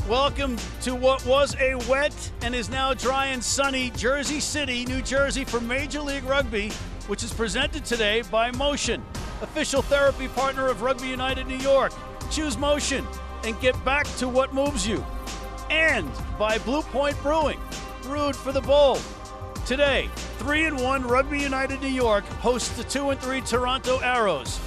Welcome to what was a wet and is now dry and sunny Jersey City, New Jersey for Major League Rugby, which is presented today by Motion, official therapy partner of Rugby United New York. Choose Motion and get back to what moves you. And by Blue Point Brewing, brewed for the bold. Today, 3-1 Rugby United New York hosts the 2-3 Toronto Arrows.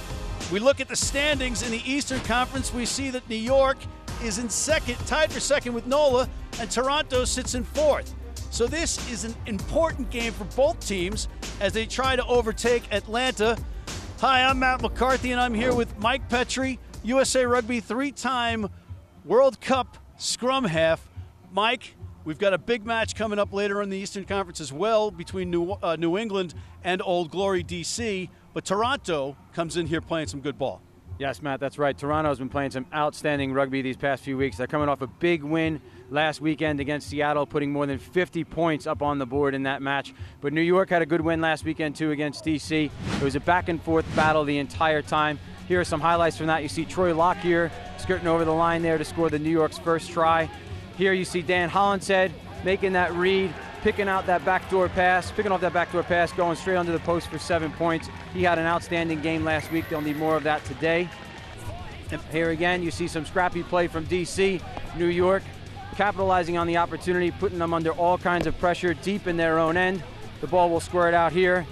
We look at the standings in the Eastern Conference. We see that New York is in second, tied for second with NOLA, and Toronto sits in fourth. So this is an important game for both teams as they try to overtake Atlanta. Hi, I'm Matt McCarthy, and I'm here with Mike Petrie, USA Rugby three-time World Cup scrum half. Mike, we've got a big match coming up later in the Eastern Conference as well between New England and Old Glory DC, but Toronto comes in here playing some good ball. Yes, Matt, that's right. Toronto's been playing some outstanding rugby these past few weeks. They're coming off a big win last weekend against Seattle, putting more than 50 points up on the board in that match. But New York had a good win last weekend, too, against DC. It was a back-and-forth battle the entire time. Here are some highlights from that. You see Troy Lockyer skirting over the line there to score the New York's first try. Here you see Dan Hollinshead making that read, picking off that backdoor pass, going straight under the post for 7 points. He had an outstanding game last week. They'll need more of that today. And here again, you see some scrappy play from DC. New York capitalizing on the opportunity, putting them under all kinds of pressure deep in their own end. The ball will squirt out here,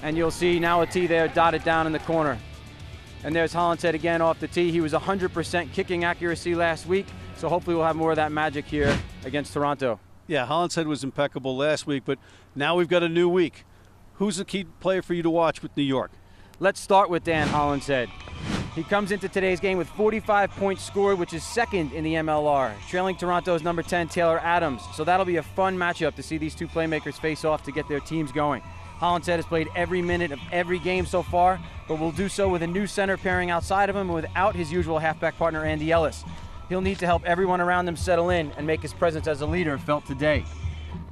and you'll see now a tee there dotted down in the corner. And there's Hollinshead again off the tee. He was 100% kicking accuracy last week, so hopefully we'll have more of that magic here against Toronto. Yeah, Hollinshead was impeccable last week, but now we've got a new week. Who's the key player for you to watch with New York? Let's start with Dan Hollinshead. He comes into today's game with 45 points scored, which is second in the MLR, trailing Toronto's number 10, Taylor Adams. So that'll be a fun matchup to see these two playmakers face off to get their teams going. Hollinshead has played every minute of every game so far, but will do so with a new center pairing outside of him and without his usual halfback partner, Andy Ellis. He'll need to help everyone around him settle in and make his presence as a leader felt today.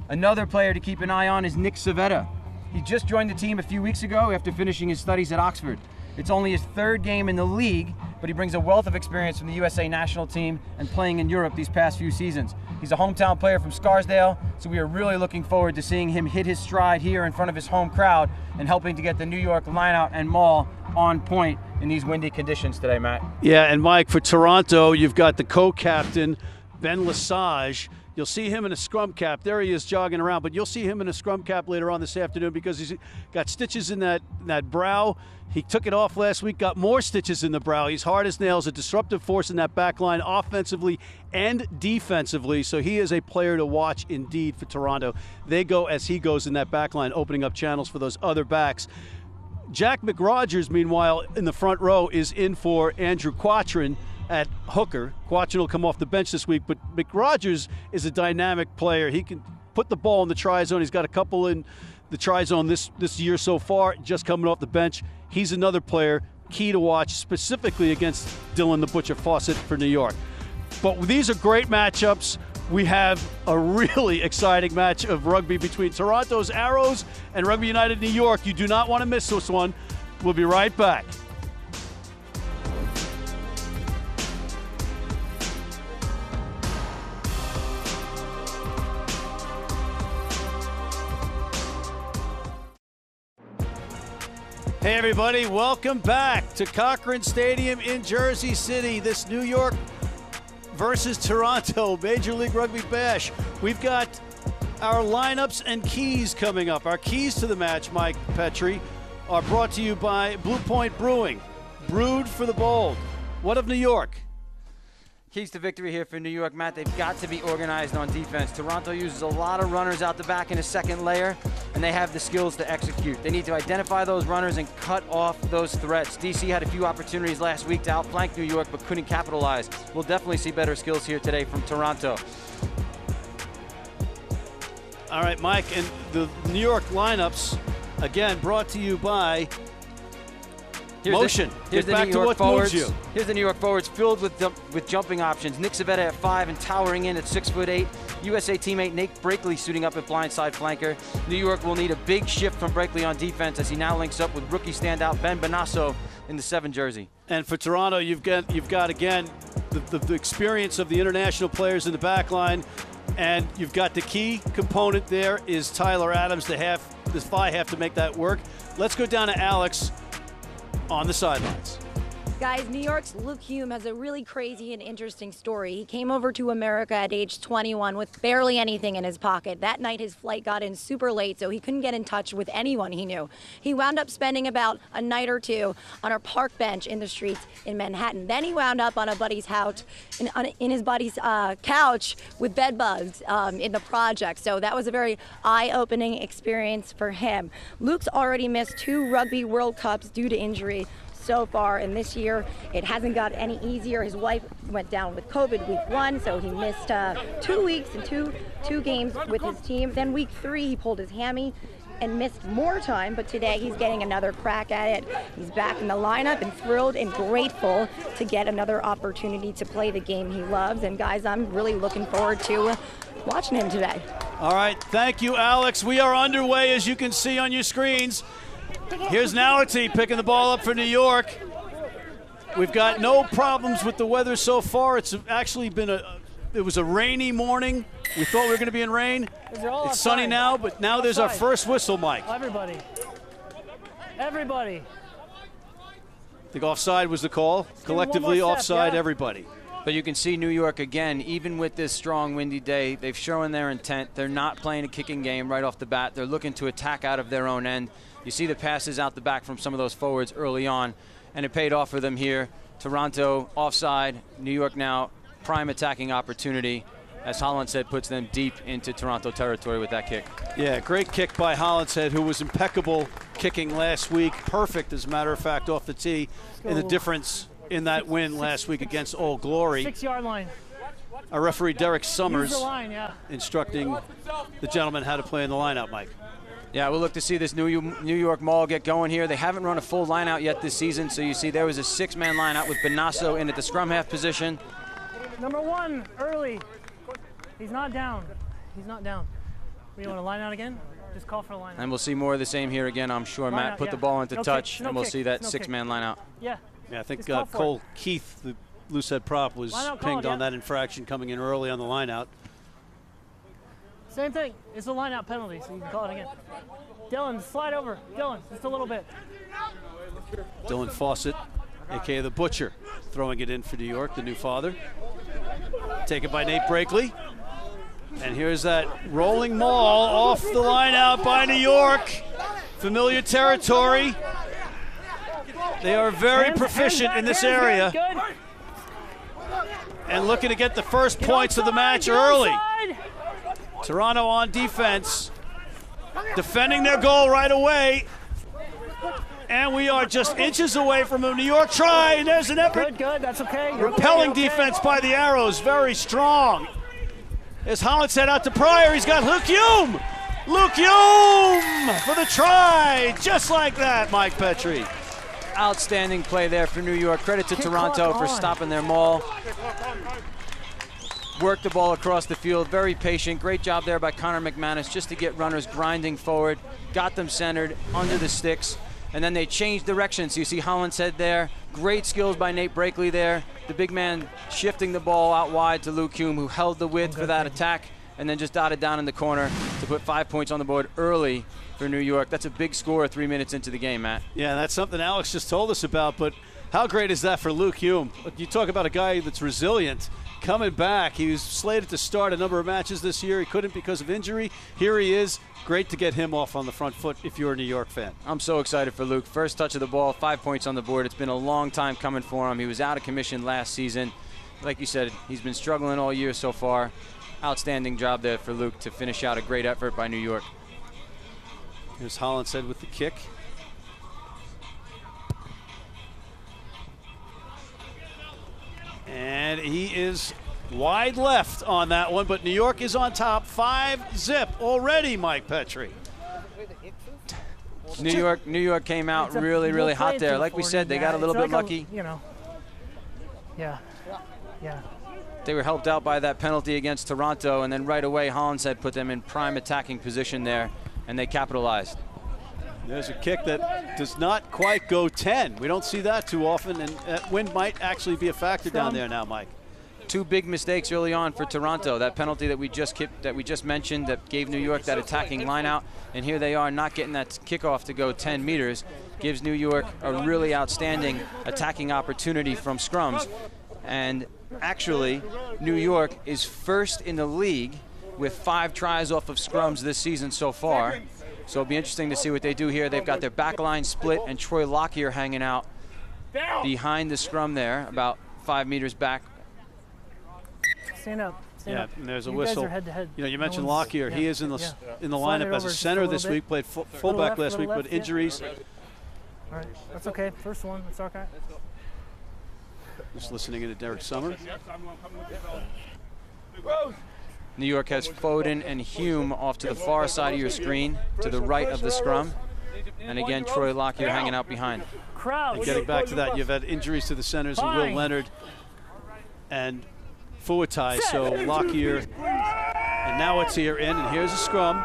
Another player to keep an eye on is Nick Savetta. He just joined the team a few weeks ago after finishing his studies at Oxford. It's only his third game in the league, but he brings a wealth of experience from the USA national team and playing in Europe these past few seasons. He's a hometown player from Scarsdale, so we are really looking forward to seeing him hit his stride here in front of his home crowd and helping to get the New York lineout and maul on point in these windy conditions today, Matt. Yeah, and Mike, for Toronto, you've got the co-captain, Ben Lesage. You'll see him in a scrum cap. There he is jogging around, but you'll see him in a scrum cap later on this afternoon because he's got stitches in that brow. He took it off last week, got more stitches in the brow. He's hard as nails, a disruptive force in that back line offensively and defensively. So he is a player to watch indeed for Toronto. They go as he goes in that back line, opening up channels for those other backs. Jack McRogers, meanwhile, in the front row is in for Andrew Quattrin at hooker. Quattrin will come off the bench this week, but McRogers is a dynamic player. He can put the ball in the try zone. He's got a couple in the try zone this year so far, just coming off the bench. He's another player key to watch, specifically against Dylan the Butcher Fawcett for New York. But these are great matchups. We have a really exciting match of rugby between Toronto's Arrows and Rugby United New York. You do not want to miss this one. We'll be right back. Hey everybody, welcome back to Cochran Stadium in Jersey City. This New York versus Toronto Major League Rugby bash. We've got our lineups and keys coming up. Our keys to the match, Mike Petrie, are brought to you by Blue Point Brewing, brewed for the bold. What of New York? Keys to victory here for New York, Matt. They've got to be organized on defense. Toronto uses a lot of runners out the back in a second layer, and they have the skills to execute. They need to identify those runners and cut off those threats. DC had a few opportunities last week to outflank New York, but couldn't capitalize. We'll definitely see better skills here today from Toronto. All right, Mike, and the New York lineups, again, brought to you by Motion. Here's the back New to York what forwards. moves you. Here's the New York forwards filled with jumping options. Nick Savetta at 5 and towering in at 6'8". USA teammate Nate Brakely suiting up at blindside flanker. New York will need a big shift from Brakely on defense as he now links up with rookie standout Ben Bonasso in the 7 jersey. And for Toronto, you've got again the experience of the international players in the back line. And you've got the key component there is Tyler Adams. The Phi have to make that work. Let's go down to Alex on the sidelines. Guys, New York's Luke Hume has a really crazy and interesting story. He came over to America at age 21 with barely anything in his pocket. That night his flight got in super late, so he couldn't get in touch with anyone he knew. He wound up spending about a night or two on a park bench in the streets in Manhattan. Then he wound up on a buddy's couch, in his buddy's couch with bed bugs in the project. So that was a very eye-opening experience for him. Luke's already missed 2 Rugby World Cups due to injury so far, and this year it hasn't got any easier. His wife went down with COVID week 1, so he missed 2 weeks and two games with his team. Then week 3 he pulled his hammy and missed more time, but today he's getting another crack at it. He's back in the lineup and thrilled and grateful to get another opportunity to play the game he loves. And guys, I'm really looking forward to watching him today. All right, thank you, Alex. We are underway, as you can see on your screens. Here's Nality picking the ball up for New York. We've got no problems with the weather so far. It's actually been it was a rainy morning. We thought we were going to be in rain. It's sunny now, but now there's our first whistle, Mike. Everybody. I think offside was the call. Collectively offside, everybody. But you can see New York again, even with this strong windy day, they've shown their intent. They're not playing a kicking game right off the bat. They're looking to attack out of their own end. You see the passes out the back from some of those forwards early on, and it paid off for them here. Toronto offside, New York now prime attacking opportunity. As Hollinshead puts them deep into Toronto territory with that kick. Yeah, great kick by Hollinshead, who was impeccable kicking last week. Perfect, as a matter of fact, off the tee. And the difference in that win last week against Old Glory. 6-yard line. Our referee, Derek Summers, line, instructing the gentleman how to play in the lineout, Mike. Yeah, we'll look to see this New York Maul get going here. They haven't run a full lineout yet this season, so you see there was a 6-man lineout with Benasso in at the scrum half position. Number 1, early. He's not down. We want to line out again? Just call for a line out. And we'll see more of the same here again, I'm sure. Matt, put the ball into touch, and we'll see that 6-man lineout. Yeah, I think Cole Keith, the loosehead prop, was pinged on that infraction coming in early on the lineout. Same thing. It's a line-out penalty, so you can call it again. Dylan, slide over. Dylan, just a little bit. Dylan Fawcett, a.k.a. the Butcher, throwing it in for New York, the new father. Taken by Nate Brakely. And here's that rolling maul off the line-out by New York. Familiar territory. They are very proficient in this area. And looking to get the first points of the match early. Toronto on defense, defending their goal right away. And we are just inches away from a New York try, and there's an effort. Good, that's okay. Repelling defense by the Arrows, very strong. As Hollinshead out to Pryor, he's got Luke Hume. Luke Hume for the try, just like that, Mike Petrie. Outstanding play there for New York. Credit to Toronto for stopping their maul. Worked the ball across the field, very patient. Great job there by Connor McManus just to get runners grinding forward. Got them centered under the sticks, and then they changed directions. So you see Hollinshead there. Great skills by Nate Brakely there. The big man shifting the ball out wide to Luke Hume, who held the width for that attack, and then just dotted down in the corner to put 5 points on the board early for New York. That's a big score 3 minutes into the game, Matt. Yeah, that's something Alex just told us about, but how great is that for Luke Hume? You talk about a guy that's resilient. Coming back, he was slated to start a number of matches this year. He couldn't because of injury. Here he is. Great to get him off on the front foot if you're a New York fan. I'm so excited for Luke. First touch of the ball, 5 points on the board. It's been a long time coming for him. He was out of commission last season. Like you said, he's been struggling all year so far. Outstanding job there for Luke to finish out a great effort by New York. Here's Hollinshead with the kick. And he is wide left on that one, but New York is on top, 5-0 already, Mike Petrie. New York came out really hot there. Like we said, they got a little bit lucky. Yeah. They were helped out by that penalty against Toronto, and then right away Hollinshead put them in prime attacking position there, and they capitalized. There's a kick that does not quite go 10. We don't see that too often, and that wind might actually be a factor down there now, Mike. two big mistakes early on for Toronto. That penalty that we just mentioned that gave New York that attacking line out, and here they are not getting that kickoff to go 10 meters. Gives New York a really outstanding attacking opportunity from scrums. And actually, New York is first in the league with 5 tries off of scrums this season so far. So it'll be interesting to see what they do here. They've got their back line split and Troy Lockyer hanging out behind the scrum there, about 5 meters back. Stand up. Stand up. And there's a you whistle. Guys are head to head. You know, you mentioned Lockyer. He is in the Slide lineup as a center this week. Played fullback last week, but injuries. All right, that's okay. First one. That's okay. Just listening in to Derek Summer. New York has Foden and Hume off to the far side of your screen, to the right of the scrum. And again, Troy Lockyer hanging out behind. And getting back to that, you've had injuries to the centers and Will Leonard and Fuatai, so Lockyer, and now it's here in, and here's a scrum.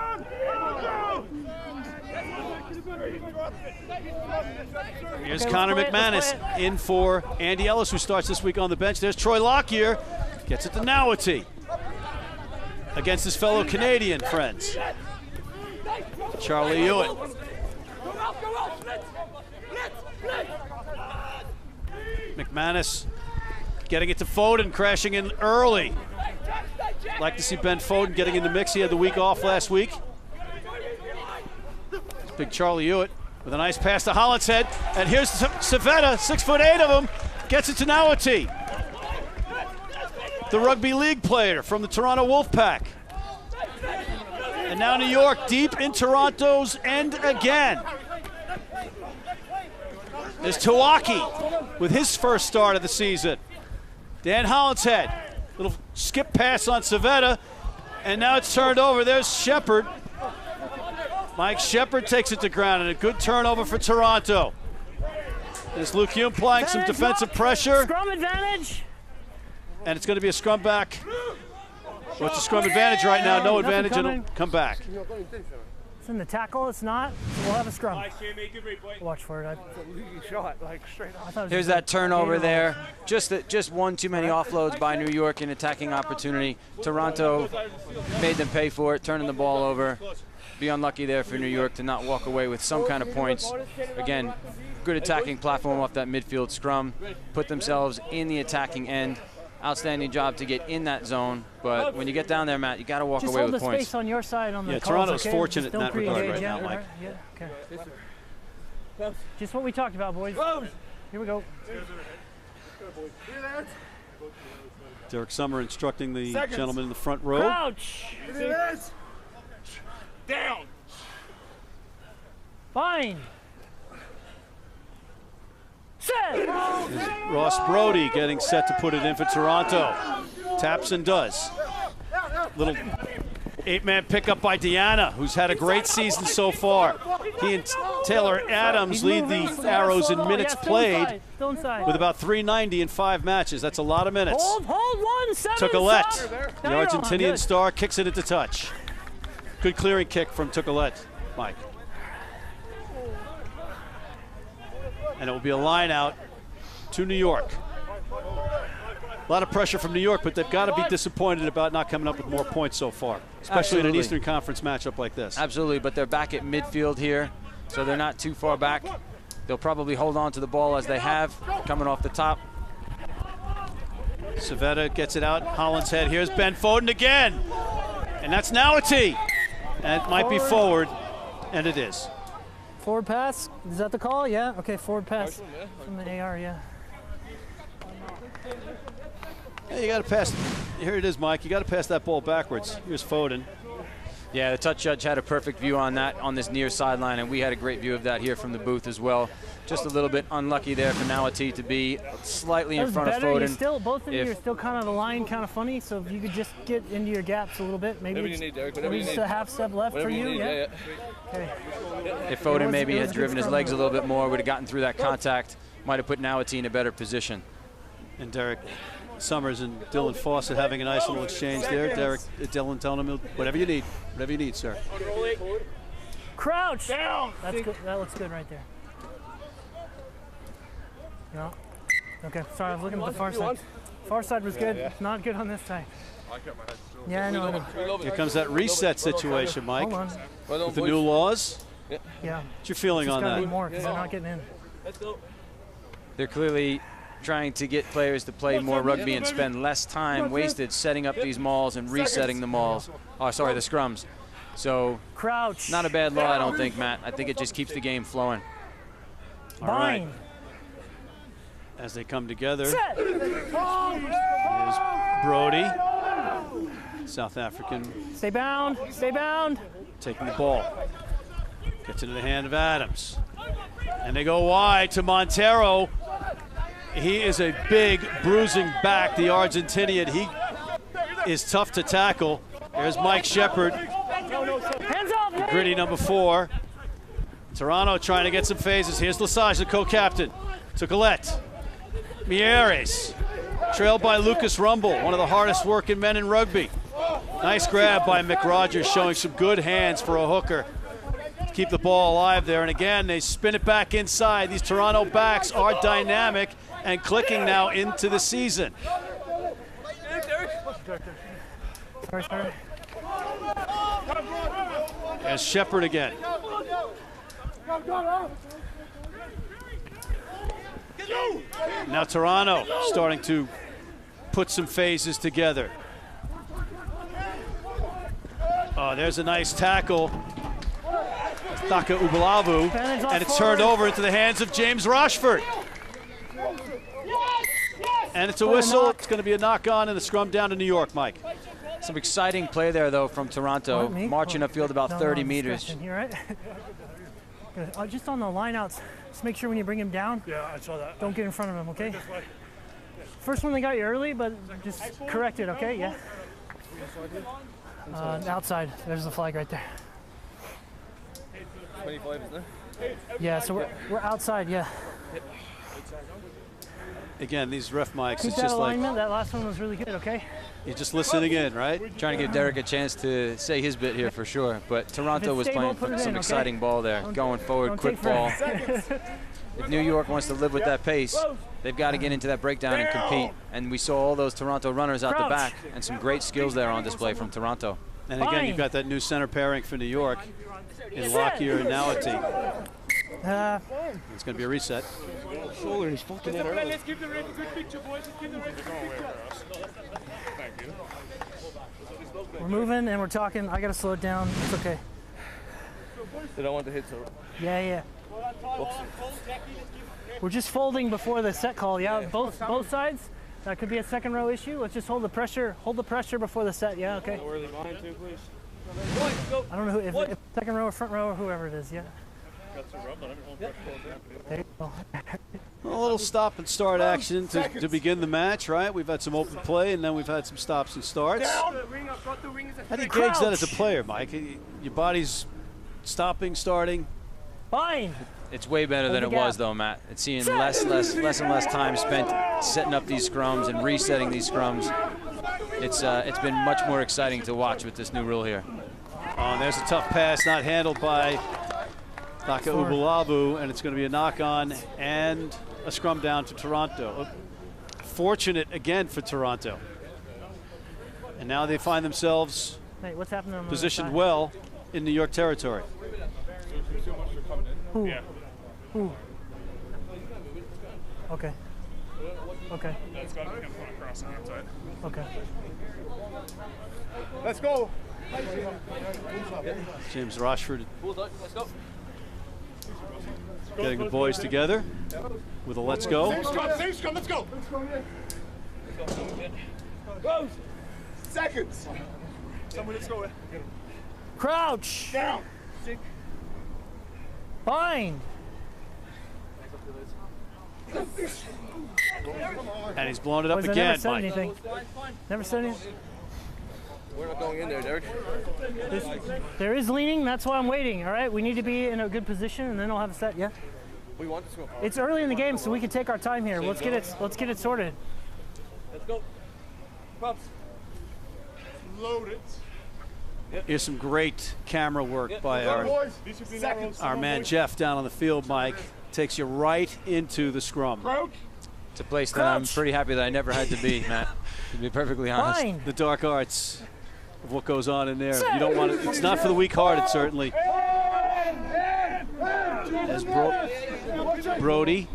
Here's Connor McManus in for Andy Ellis, who starts this week on the bench. There's Troy Lockyer, gets it to Nawati against his fellow Canadian friends. Charlie Hewitt. McManus getting it to Foden, crashing in early. Like to see Ben Foden getting in the mix. He had the week off last week. Big Charlie Hewitt with a nice pass to Hollinshead. And here's Savetta, 6'8" of him, gets it to Nawati, the rugby league player from the Toronto Wolfpack. And now New York deep in Toronto's end again. There's Tawaki with his first start of the season. Dan Hollinshead, little skip pass on Savetta, and now it's turned over. There's Shepard. Mike Shepard takes it to ground, and a good turnover for Toronto. There's Luke Hume applying some defensive pressure. Scrum advantage. And it's going to be a scrum back. What's the scrum advantage right now? No advantage, and it'll come back. It's in the tackle, it's not. We'll have a scrum. Watch for it. Here's that turnover there. Just one too many offloads by New York in attacking opportunity. Toronto made them pay for it, turning the ball over. Be unlucky there for New York to not walk away with some kind of points. Again, good attacking platform off that midfield scrum. Put themselves in the attacking end. Outstanding job to get in that zone, but when you get down there, Matt, you got to walk away with points. Just hold the space on your side on the calls, Toronto's okay? fortunate in that regard right now, Mike. Yeah, okay. Just what we talked about, boys. Here we go. Derek Summer instructing the gentleman in the front row. Crouch. Down. Fine. Set. Ross Brody getting set to put it in for Toronto. Taps and does. Little 8-man pickup by Deanna, who's had a great season so far. He and Taylor Adams lead the Arrows in minutes played with about 390 in 5 matches. That's a lot of minutes. Hold 1, 7. Tucolette, the Argentinian star, kicks it into touch. Good clearing kick from Tucolette, Mike. And it will be a line out to New York. A lot of pressure from New York, but they've got to be disappointed about not coming up with more points so far, especially in an Eastern Conference matchup like this. Absolutely, but they're back at midfield here, so they're not too far back. They'll probably hold on to the ball as they have, coming off the top. Savetta gets it out, Hollinshead. Here's Ben Foden again, and that's Nawati. And it might be forward, and it is. Forward pass, is that the call? Yeah, okay, forward pass from the AR, yeah. Yeah, you got to pass. Here it is, Mike. You got to pass that ball backwards. Here's Foden. Yeah, the touch judge had a perfect view on that on this near sideline, and we had a great view of that here from the booth as well. Just a little bit unlucky there for Nawati to be slightly in front of Foden. Both of you are still kind of aligned, kind of funny, so if you could just get into your gaps a little bit, maybe just a half step left for you. Yeah. Okay. If Foden maybe had driven his legs a little bit more, would have gotten through that contact, might have put Nawati in a better position. And Derek Summers and Dylan Fawcett having a nice little exchange there. Dylan telling him, whatever you need, sir. Crouch. Down. That's good. That looks good right there. No. Okay, sorry, I was looking at the far side. Far side was good. Not good on this side. Yeah, I know. Here comes that reset situation, Mike. Hold on. With the new laws. Yeah. What's your feeling on Gotta that? be more because they're not getting in. They're clearly trying to get players to play more rugby and spend less time wasted setting up these mauls and resetting the mauls. Oh, sorry, the scrums. So, Crouch. not a bad law, I don't think, Matt. I think it just keeps the game flowing. All right. Bind. As they come together, Set. here's Brody, South African, Stay bound. Stay bound. taking the ball. Gets into the hand of Adams. And they go wide to Montero. He is a big, bruising back, the Argentinian. He is tough to tackle. There's Mike Shepard, Hands up. gritty number 4. Toronto trying to get some phases. Here's Lesage, the co-captain, to Colette. Mieres, trailed by Lucas Rumble, one of the hardest working men in rugby. Nice grab by Mick Rogers, showing some good hands for a hooker to keep the ball alive there. And again, they spin it back inside. These Toronto backs are dynamic and clicking now into the season. Sorry. As Shepard again. Now Toronto starting to put some phases together. Oh, there's a nice tackle. Taka Ubalavu, and it's turned over into the hands of James Rochford. And it's a whistle. It's going to be a knock-on and a scrum down to New York, Mike. Some exciting play there, though, from Toronto, marching upfield about 30 meters. You're right. Just on the lineouts, just make sure when you bring him down, I saw that. don't get in front of him, okay? First one they got you early, but just correct it, okay? Yeah. Outside. There's the flag right there. 25, isn't it? Yeah, so we're outside, yeah. Again, these ref mics, Keep it's that just like alignment. That last one was really good, okay? you're just listening in, right? Trying to give Derek a chance to say his bit here for sure. But Toronto If was it's playing stable, put it some in, okay? exciting ball there. Going forward, Don't quick take ball. forever. If New York wants to live with that pace, they've got to get into that breakdown and compete. And we saw all those Toronto runners out the Crouch. back and some great skills there on display from Toronto. And again, you've got that new center pairing for New York in Lockyer and Nowity. It's going to be a reset. Shoulder, he's fucking in early. Let's give the ref a good picture, boys. Let's give the ref a good picture. Thank you. We're moving and we're talking. I got to slow it down. It's okay. They don't want to hit, so Yeah. We're just folding before the set call. Yeah, both sides. That could be a second row issue. Let's just hold the pressure. Hold the pressure before the set. Yeah, okay. early line too, please. I don't know who, if second row or front row or whoever it is. Yeah. There you go. A little stop and start action to begin the match, right? We've had some open play, and then we've had some stops and starts. How do you gauge that as a player, Mike? Your body's stopping, starting. Fine. It's way better than it was, though, Matt. It's seeing less and less time spent setting up these scrums and resetting these scrums. It's been much more exciting to watch with this new rule here. Oh, there's a tough pass not handled by Taka Ubalavu, and it's going to be a knock-on and a scrum down to Toronto. Fortunate again for Toronto. And now they find themselves Hey, what's happening on the positioned other side? well in New York territory. Ooh. Ooh. Okay. Okay. That's got to be him pulling across on the outside. Okay. Let's go. James Rochford getting the boys together with a let's go. Same scrum, let's go. Go. Seconds. Someone, let's go. Crouch. Down. Bind. And he's blown it up Boys, I again, never said Mike. anything. Never said anything. We're not going in there, Derek. There is leaning. That's why I'm waiting. All right. We need to be in a good position, and then I'll have a set. Yeah. We want to go. It's early in the game, so we can take our time here. Let's get it sorted. Let's go. Pops. Load it. Here's some great camera work by our man Jeff down on the field, Mike. Takes you right into the scrum. Crouch. It's a place that I'm pretty happy that I never had to be, Matt, to be perfectly honest. Fine. The dark arts of what goes on in there. You don't want it. It's not for the weak-hearted, certainly. As Brody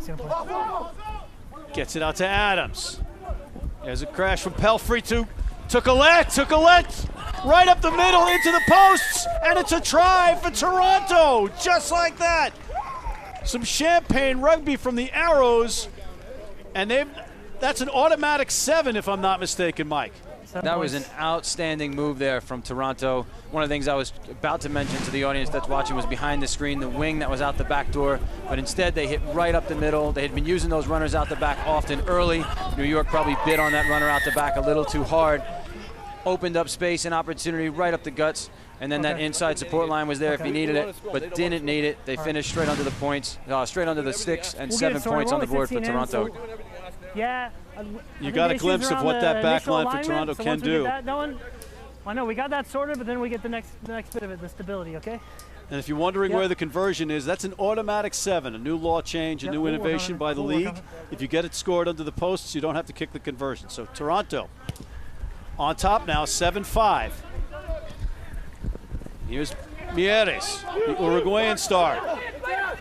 gets it out to Adams. There's a crash from Pelfrey to Colette, right up the middle into the posts, and it's a try for Toronto, just like that. Some champagne rugby from the Arrows, and that's an automatic 7, if I'm not mistaken, Mike. That was an outstanding move there from Toronto. One of the things I was about to mention to the audience that's watching was behind the screen, the wing that was out the back door, but instead they hit right up the middle. They had been using those runners out the back often early. New York probably bid on that runner out the back a little too hard. Opened up space and opportunity right up the guts, and then that inside support line was there if he needed it, but didn't need it. They finished straight under the points, straight under the sticks, and 7 points on the board for Toronto. Yeah. You got a glimpse of what that back line for Toronto can do. I know we got that sorted, but then we get the next bit of it, the stability, okay? And if you're wondering where the conversion is, that's an automatic 7, a new law change, a new innovation by the league. If you get it scored under the posts, you don't have to kick the conversion. So Toronto on top now, 7-5. Here's Mieres, the Uruguayan star.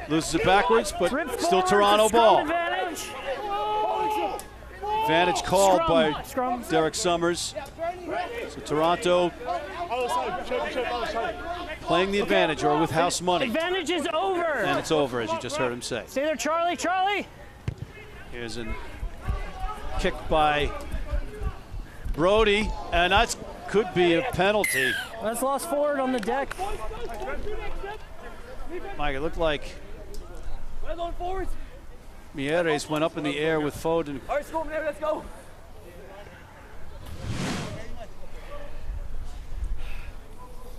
Loses it backwards, but still Toronto ball. Advantage called by Derek Summers. So Toronto playing the advantage, or with house money. Advantage is over. And it's over, as you just heard him say. Stay there, Charlie. Charlie. Here's a kick by Brody, and that could be a penalty. That's lost forward on the deck. Mike, it looked like Mieres went up in the air with Foden. All right, let's go, man. Let's go.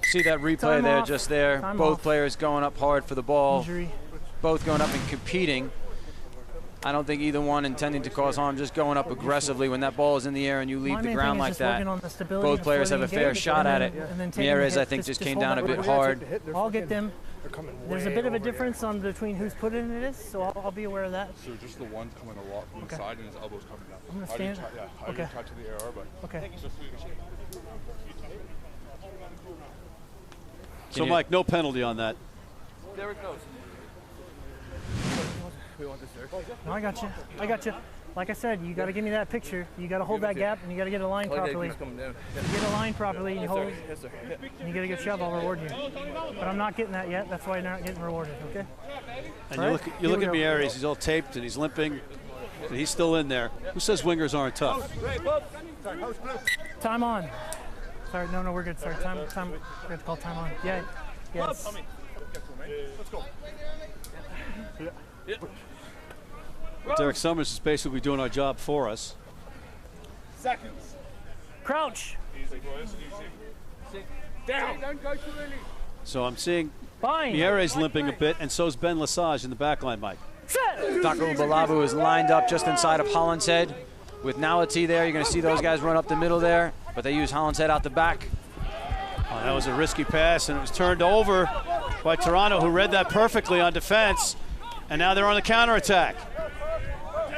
See that replay there, just there. Both players going up hard for the ball. Both going up and competing. I don't think either one intending to cause harm, just going up aggressively when that ball is in the air and you leave the ground like that. Both players have a fair shot at it. Mieres, I think, just came down a bit hard. I'll get them. There's a bit of a difference on between whose put in it is, so I'll be aware of that. So just the one coming a lot from the side and his elbows coming down. I'm going to stand. I didn't touch the AR, but okay. So, Mike, no penalty on that. Derek knows. We want this, Derek. No, I got you. I got you. Like I said, you got to give me that picture. You got to hold that gap, and you got to get a line properly. You get a line properly, and you hold. And you get a good shove. I'll reward you. But I'm not getting that yet. That's why you're not getting rewarded. Okay. And you look at Mieres. He's all taped and he's limping, and he's still in there. Who says wingers aren't tough? Time on. Sorry, no, we're good. Sorry, time. We have to call time on. Yeah. Yes. let's go. Derek Summers is basically doing our job for us. Seconds. Crouch. Easy, boys. Easy. Down. Don't go too early. So I'm seeing Fine. Mieres limping a bit, and so's Ben Lesage in the back line, Mike. Dako Balabu is lined up just inside of Hollinshead. With Nalati there, you're going to see those guys run up the middle there, but they use Hollinshead out the back. Oh, that was a risky pass, and it was turned over by Toronto, who read that perfectly on defense, and now they're on the counterattack.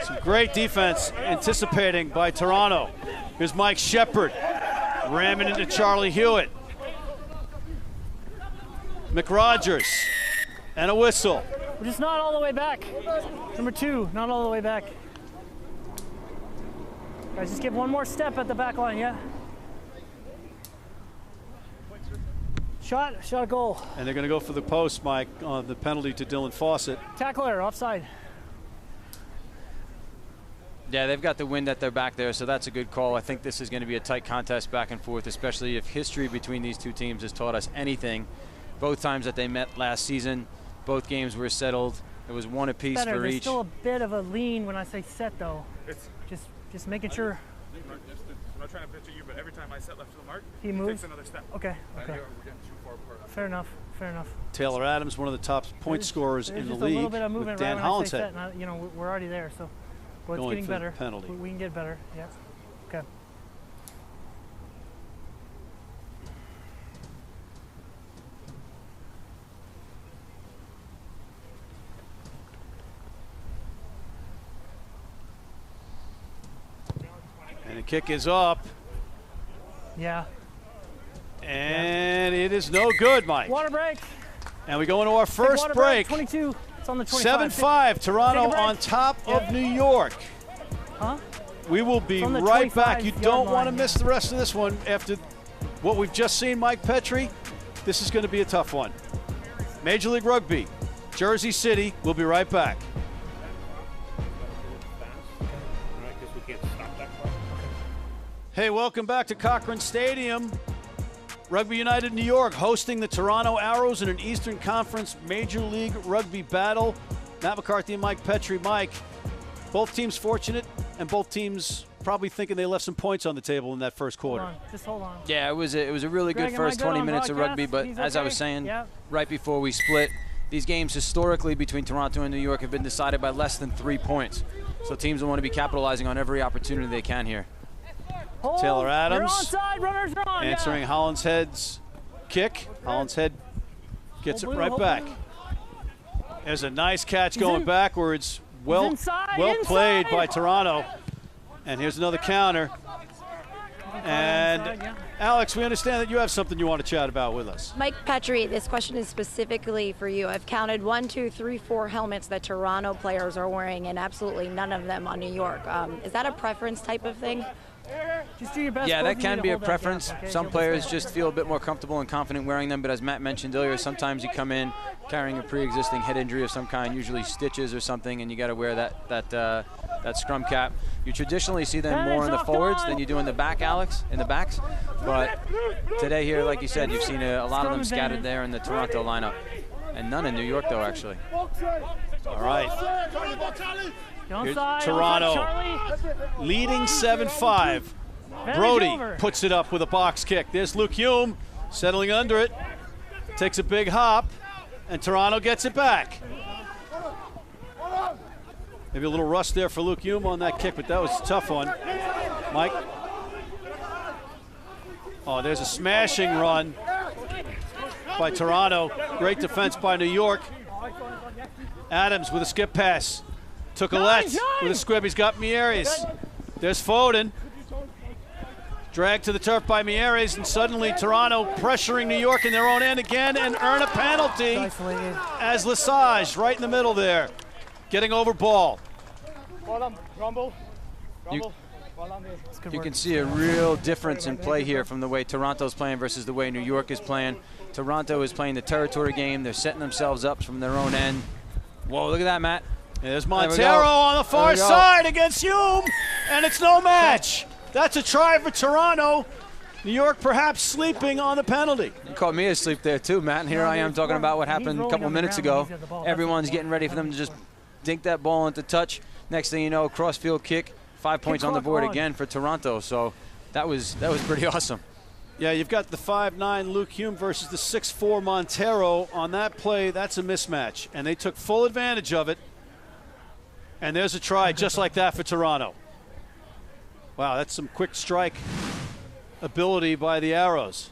Some great defense anticipating by Toronto. Here's Mike Shepard ramming into Charlie Hewitt. McRogers and a whistle. We're just not all the way back. Number 2, not all the way back. Guys, just give one more step at the back line, yeah? Shot a goal. And they're going to go for the post, Mike, on the penalty to Dylan Fawcett. Tackler, offside. Yeah, they've got the wind at their back there, so that's a good call. I think this is going to be a tight contest back and forth, especially if history between these two teams has taught us anything. Both times that they met last season, both games were settled. It was one apiece for There's each. still a bit of a lean when I say set, though. It's Just making sure I'm not trying to pitch at you, but every time I set left to the mark, he moves. takes another step. Okay. We're Okay. getting too far apart. Fair enough. Taylor Adams, one of the top point scorers There's in the just a little league, bit of with movement Dan right when I say set, Hollinshead. and we're already there, so well, it's Going getting for the better. penalty. We can get better. Yeah. Okay. The kick is up. Yeah. And it is no good, Mike. Water break. And we go into our first water break. 22. It's on the 25. 7-5, Toronto on top of New York. Huh? We will be right back. You don't want to miss the rest of this one after what we've just seen, Mike Petrie. This is going to be a tough one. Major League Rugby, Jersey City. We'll be right back. Hey, welcome back to Cochran Stadium. Rugby United New York hosting the Toronto Arrows in an Eastern Conference Major League Rugby battle. Matt McCarthy and Mike Petrie. Mike, both teams fortunate, and both teams probably thinking they left some points on the table in that first quarter. Hold on. Just hold on. Yeah, it was a really good first 20 minutes of rugby, but as I was saying, right before we split, these games historically between Toronto and New York have been decided by less than 3 points. So teams will want to be capitalizing on every opportunity they can here. Taylor Adams runners are on, answering Holland's Head's kick. Holland's Head gets it right back. There's a nice catch going backwards. Well played by Toronto. And here's another counter. And Alex, we understand that you have something you want to chat about with us. Mike Petrie, this question is specifically for you. I've counted 1, 2, 3, 4 helmets that Toronto players are wearing, and absolutely none of them on New York. Is that a preference type of thing? Just do your best. Yeah, that can be a preference. Some players just feel a bit more comfortable and confident wearing them, but as Matt mentioned earlier, sometimes you come in carrying a pre-existing head injury of some kind, usually stitches or something, and you got to wear that scrum cap. You traditionally see them more in the forwards than you do in the back, Alex, in the backs. But today here, like you said, you've seen a lot of them scattered there in the Toronto lineup, and none in New York though, actually. All right. Here's Toronto leading 7-5. Brody puts it up with a box kick. There's Luke Hume settling under it. Takes a big hop, and Toronto gets it back. Maybe a little rust there for Luke Hume on that kick, but that was a tough one. Mike? Oh, there's a smashing run by Toronto. Great defense by New York. Adams with a skip pass. Took a let with a squib. He's got Mieres. There's Foden. Dragged to the turf by Mieres, and suddenly Toronto pressuring New York in their own end again and earn a penalty as Lesage right in the middle there, getting over ball. You can see a real difference in play here from the way Toronto's playing versus the way New York is playing. Toronto is playing the territory game. They're setting themselves up from their own end. Whoa, look at that, Matt. There's Montero on the far side against Hume, and it's no match. That's a try for Toronto. New York perhaps sleeping on the penalty. You caught me asleep there too, Matt, and here I am talking about what happened a couple minutes ago. Everyone's getting ready for them to just dink that ball into touch. Next thing you know, crossfield kick, 5 points on the board again for Toronto. So that was pretty awesome. Yeah, you've got the 5'9" Luke Hume versus the 6'4" Montero. On that play, that's a mismatch, and they took full advantage of it. And there's a try just like that for Toronto. Wow, that's some quick strike ability by the Arrows.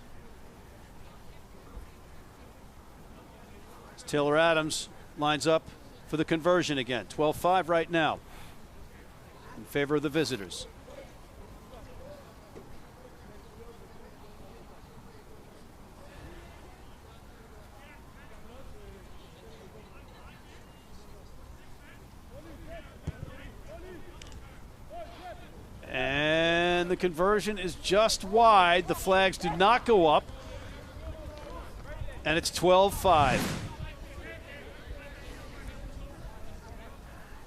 As Taylor Adams lines up for the conversion again. 12-5 right now in favor of the visitors. And the conversion is just wide. The flags do not go up. And it's 12-5.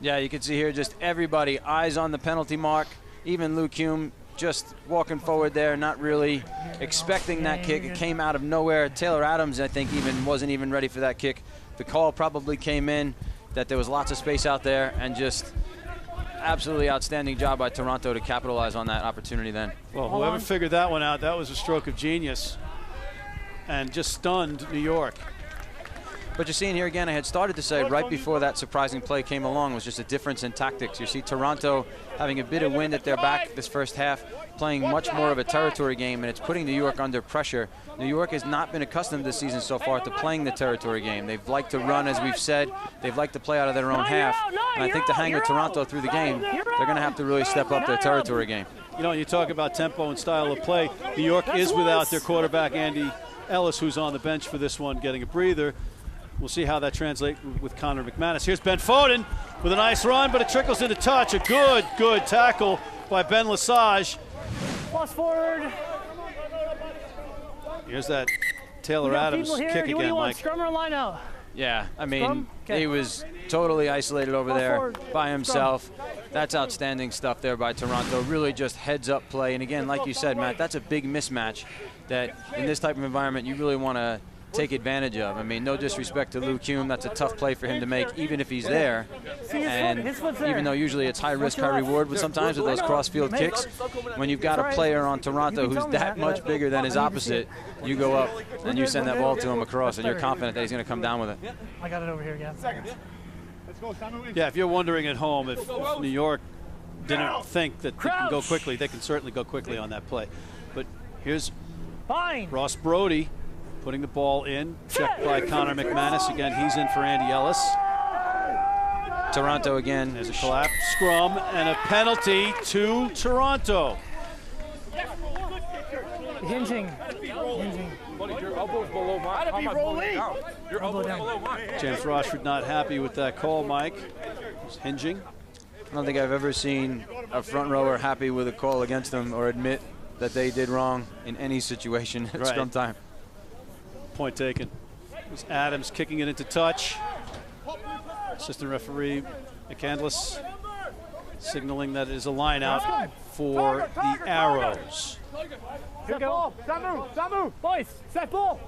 Yeah, you can see here just everybody eyes on the penalty mark. Even Luke Hume just walking forward there, not really expecting that kick. It came out of nowhere. Taylor Adams, I think, wasn't even ready for that kick. The call probably came in that there was lots of space out there, and just absolutely outstanding job by Toronto to capitalize on that opportunity then. Well, whoever figured that one out, that was a stroke of genius and just stunned New York. But you're seeing here again, I had started to say right before that surprising play came along was just a difference in tactics. You see Toronto having a bit of wind at their back this first half, playing much more of a territory game, and it's putting New York under pressure. New York has not been accustomed this season so far to playing the territory game. They've liked to run, as we've said. They've liked to play out of their own half. And I think to hang with Toronto through the game, they're going to have to really step up their territory game. You know, you talk about tempo and style of play. New York is without their quarterback, Andy Ellis, who's on the bench for this one, getting a breather. We'll see how that translates with Connor McManus. Here's Ben Foden with a nice run, but it trickles into touch. A good tackle by Ben Lesage. Plus forward. Here's that Taylor Adams kick again, Mike. Scrum or line out? Yeah, I mean, he was totally isolated over there by himself. That's outstanding stuff there by Toronto. Really just heads-up play. And again, like you said, Matt, that's a big mismatch that in this type of environment you really want to take advantage of. I mean, no disrespect to Luke Hume. That's a tough play for him to make, even if he's there. And even though usually it's high risk, high reward, but sometimes with those cross-field kicks, when you've got a player on Toronto who's that much bigger than his opposite, you go up and you send that ball to him across, and you're confident that he's going to come down with it. I got it over here again. Yeah, if you're wondering at home if New York didn't think that they can go quickly, they can certainly go quickly on that play. But here's Ross Brody putting the ball in, checked by Connor McManus. Again, he's in for Andy Ellis. Toronto again. There's a collapse scrum and a penalty to Toronto. Hinging. Your elbow's below mine. Gotta be rolling. Your elbow's below mine. James Rochford not happy with that call, Mike. He's hinging. I don't think I've ever seen a front rower happy with a call against them or admit that they did wrong in any situation at scrum time. Point taken. It's Adams kicking it into touch. Assistant referee McCandless signaling that it is a line out for the Arrows. Here we go. Samu. Boys, set ball.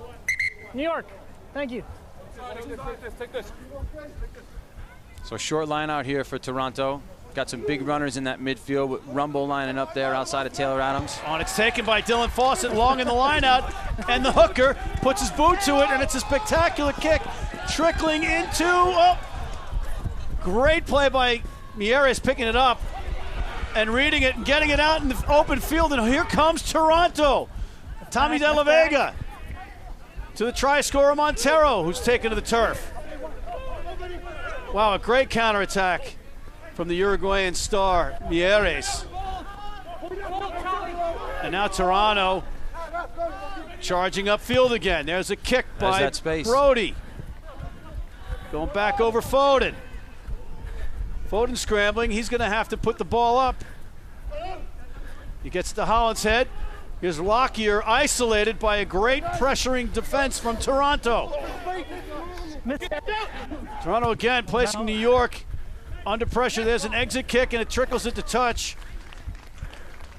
New York. Thank you. Take this. So short line out here for Toronto. Got some big runners in that midfield with Rumble lining up there outside of Taylor Adams. On it's taken by Dylan Fawcett, long in the line out, and the hooker puts his boot to it, and it's a spectacular kick trickling into, great play by Mieres picking it up and reading it and getting it out in the open field, and here comes Toronto. Tommy De La Vega to the try scorer Montero, who's taken to the turf. Wow, a great counterattack from the Uruguayan star, Mieres. And now Toronto charging upfield again. There's a kick by Brody. Going back over Foden. Foden scrambling. He's going to have to put the ball up. He gets to Holland's head. Here's Lockyer isolated by a great pressuring defense from Toronto. Toronto again placing New York under pressure. There's an exit kick and it trickles into touch.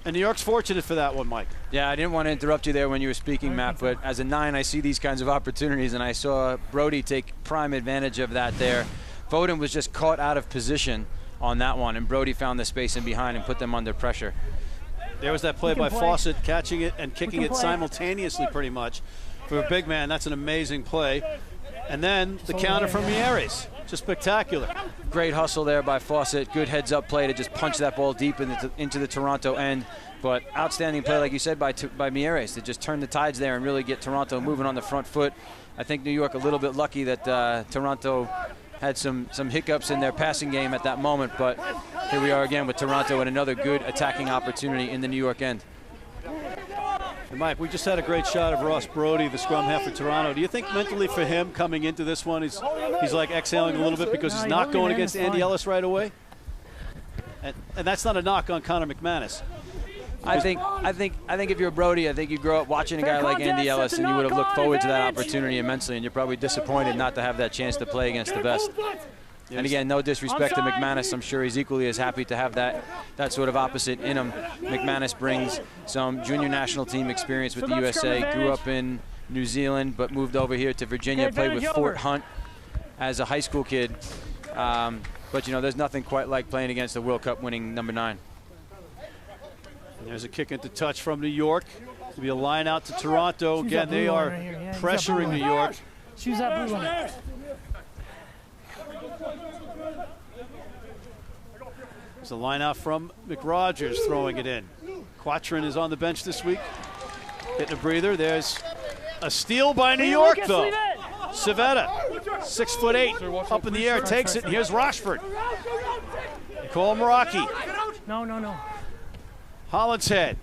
And New York's fortunate for that one, Mike. Yeah, I didn't want to interrupt you there when you were speaking, Matt, but as a 9, I see these kinds of opportunities, and I saw Brody take prime advantage of that there. Foden was just caught out of position on that one, and Brody found the space in behind and put them under pressure. There was that play by Fawcett, catching it and kicking it simultaneously pretty much. For a big man, that's an amazing play. And then the counter from Mieres, just spectacular. Great hustle there by Fawcett. Good heads-up play to just punch that ball deep into the Toronto end. But outstanding play, like you said, by Mieres to just turn the tides there and really get Toronto moving on the front foot. I think New York a little bit lucky that Toronto had some hiccups in their passing game at that moment. But here we are again with Toronto and another good attacking opportunity in the New York end. And Mike, we just had a great shot of Ross Brody, the scrum half for Toronto. Do you think mentally for him coming into this one, he's like exhaling a little bit because he's not going against Andy Ellis right away? And that's not a knock on Connor McManus. I think if you're Brody, I think you grow up watching a guy like Andy Ellis, and you would have looked forward to that opportunity immensely, and you're probably disappointed not to have that chance to play against the best. And again, no disrespect to McManus. I'm sure he's equally as happy to have that sort of opposite in him. McManus brings some junior national team experience with the USA, grew up in New Zealand, but moved over here to Virginia, played with Fort Hunt as a high school kid. But, you know, there's nothing quite like playing against the World Cup winning number 9. And there's a kick into touch from New York. It'll be a line out to Toronto. Again, they are pressuring New York. Choose that blue one. There's a line out from McRogers throwing it in. Quatrin is on the bench this week. Getting a breather. There's a steal by New York, though. Civetta, 6'8", up in the air, takes it. And here's Rochford. Nicole Meraki. No. Hollinshead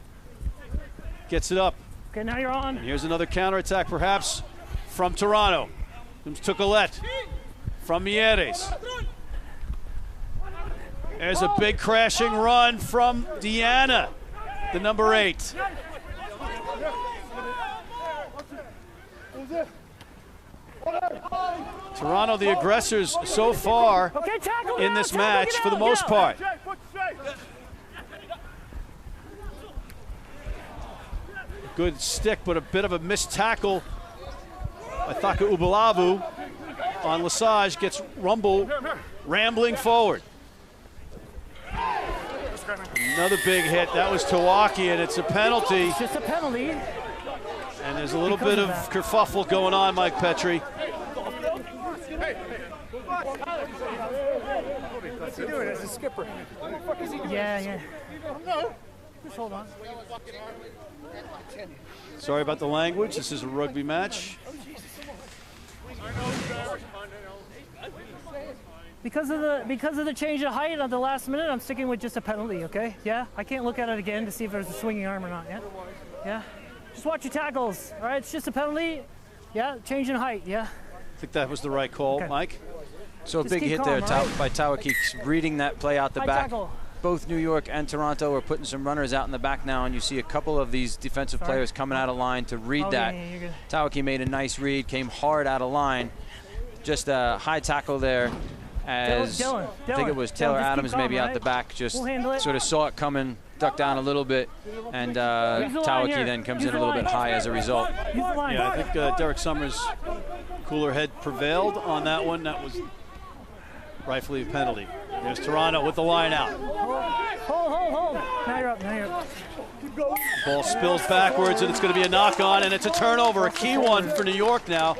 gets it up. Okay, now you're on. And here's another counterattack, perhaps, from Toronto. Comes to Colette from Mieres. There's a big crashing run from Deanna, the number 8. Toronto, the aggressors so far in this match for the most part. Good stick, but a bit of a missed tackle. Athaka Ubalavu on Lesage gets rambling forward. Another big hit. That was Tawaki, and it's a penalty. It's just a penalty. And there's a little bit of kerfuffle going on, Mike Petrie. What's he doing as a skipper? Yeah. Just hold on. Sorry about the language. This is a rugby match. Because of the change of height at the last minute, I'm sticking with just a penalty, okay? Yeah? I can't look at it again to see if there's a swinging arm or not, yeah? Yeah? Just watch your tackles, all right? It's just a penalty. Yeah? Change in height, yeah? I think that was the right call, okay. Mike. So a just big hit calm, there right? by Tawaki, reading that play out the High back. tackle. Both New York and Toronto are putting some runners out in the back now, and you see a couple of these defensive players coming out of line to read that. Yeah, you're good. Tawaki made a nice read, came hard out of line. Just a high tackle there as Dylan, I think it was Taylor just keep Adams calm, maybe out right? the back, just We'll handle it. sort of saw it coming, ducked down a little bit, and Tawaki here. then comes Use in a the little bit line. high as a result. Use the line. Yeah, I think Derek Summers' cooler head prevailed on that one. That was rightfully a penalty. There's Toronto with the line out. Hold. Now you're up. Ball spills backwards, and it's going to be a knock on, and it's a turnover, a key one for New York now.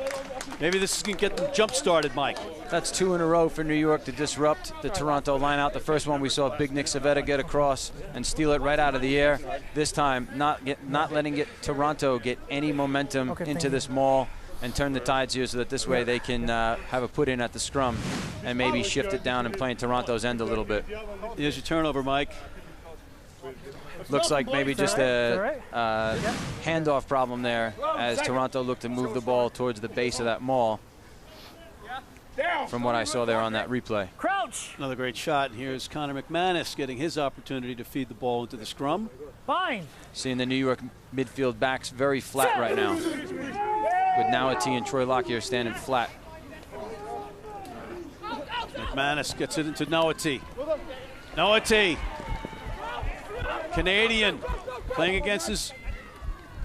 Maybe this is going to get them jump started, Mike. That's 2 in a row for New York to disrupt the Toronto line out. The first one we saw Big Nick Civetta get across and steal it right out of the air. This time, not letting Toronto get any momentum into this maul and turn the tides here so that this way they can have a put in at the scrum and maybe shift it down and play in Toronto's end a little bit. Here's your turnover, Mike. Looks like maybe just a handoff problem there as Toronto looked to move the ball towards the base of that maul from what I saw there on that replay. Crouch. Another great shot. Here's Connor McManus getting his opportunity to feed the ball into the scrum. Fine. Seeing the New York midfield backs very flat right now, with Naughty and Troy Lockyer standing flat. McManus gets it into Naughty. Naughty, Canadian, playing against his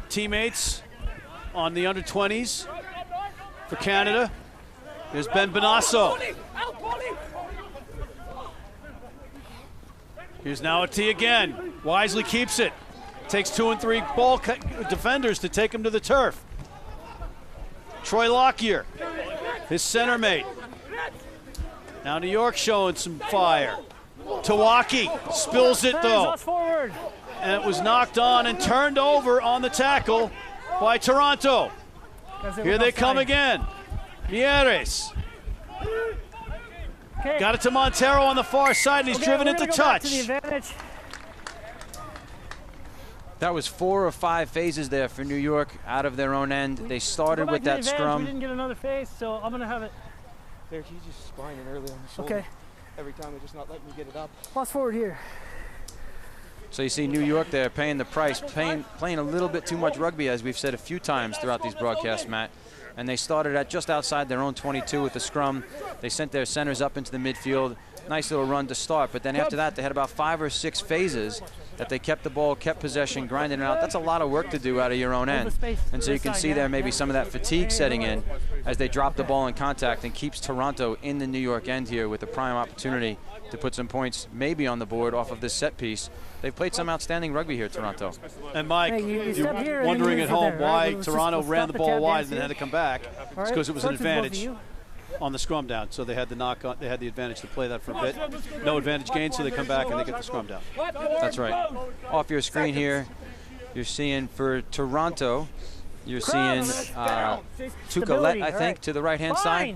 teammates on the under-20s for Canada. There's Ben Bonasso. Here's Naughty again. Wisely keeps it. Takes 2 and 3 ball defenders to take him to the turf. Troy Lockyer, his center mate. Now New York showing some fire. Tawaki spills it though. And it was knocked on and turned over on the tackle by Toronto. Here they come again. Mieres. Got it to Montero on the far side, and he's driven into touch. That was 4 or 5 phases there for New York out of their own end. They started with that scrum. We didn't get another phase, so I'm going to have it. There, he's just spining early on the shoulder. Okay. Every time they're just not letting me get it up. Pass forward here. So you see New York there paying the price, playing a little bit too much rugby, as we've said a few times throughout these broadcasts, Matt. And they started at just outside their own 22 with the scrum. They sent their centers up into the midfield. Nice little run to start, but then after that they had about 5 or 6 phases that they kept the ball, kept possession, grinding it out. That's a lot of work to do out of your own end. And so you can see there maybe some of that fatigue setting in as they drop the ball in contact and keeps Toronto in the New York end here with a prime opportunity to put some points maybe on the board off of this set piece. They've played some outstanding rugby here, Toronto. And Mike, you're wondering at home why Toronto ran the ball wide and then had to come back. It's because it was an advantage. on the scrum down. So they had the knock on, they had the advantage to play that for a bit. No advantage gained, so they come back and they get the scrum down. That's right. Off your screen here, you're seeing for Toronto, you're seeing Tucalet, I think, to the right-hand side.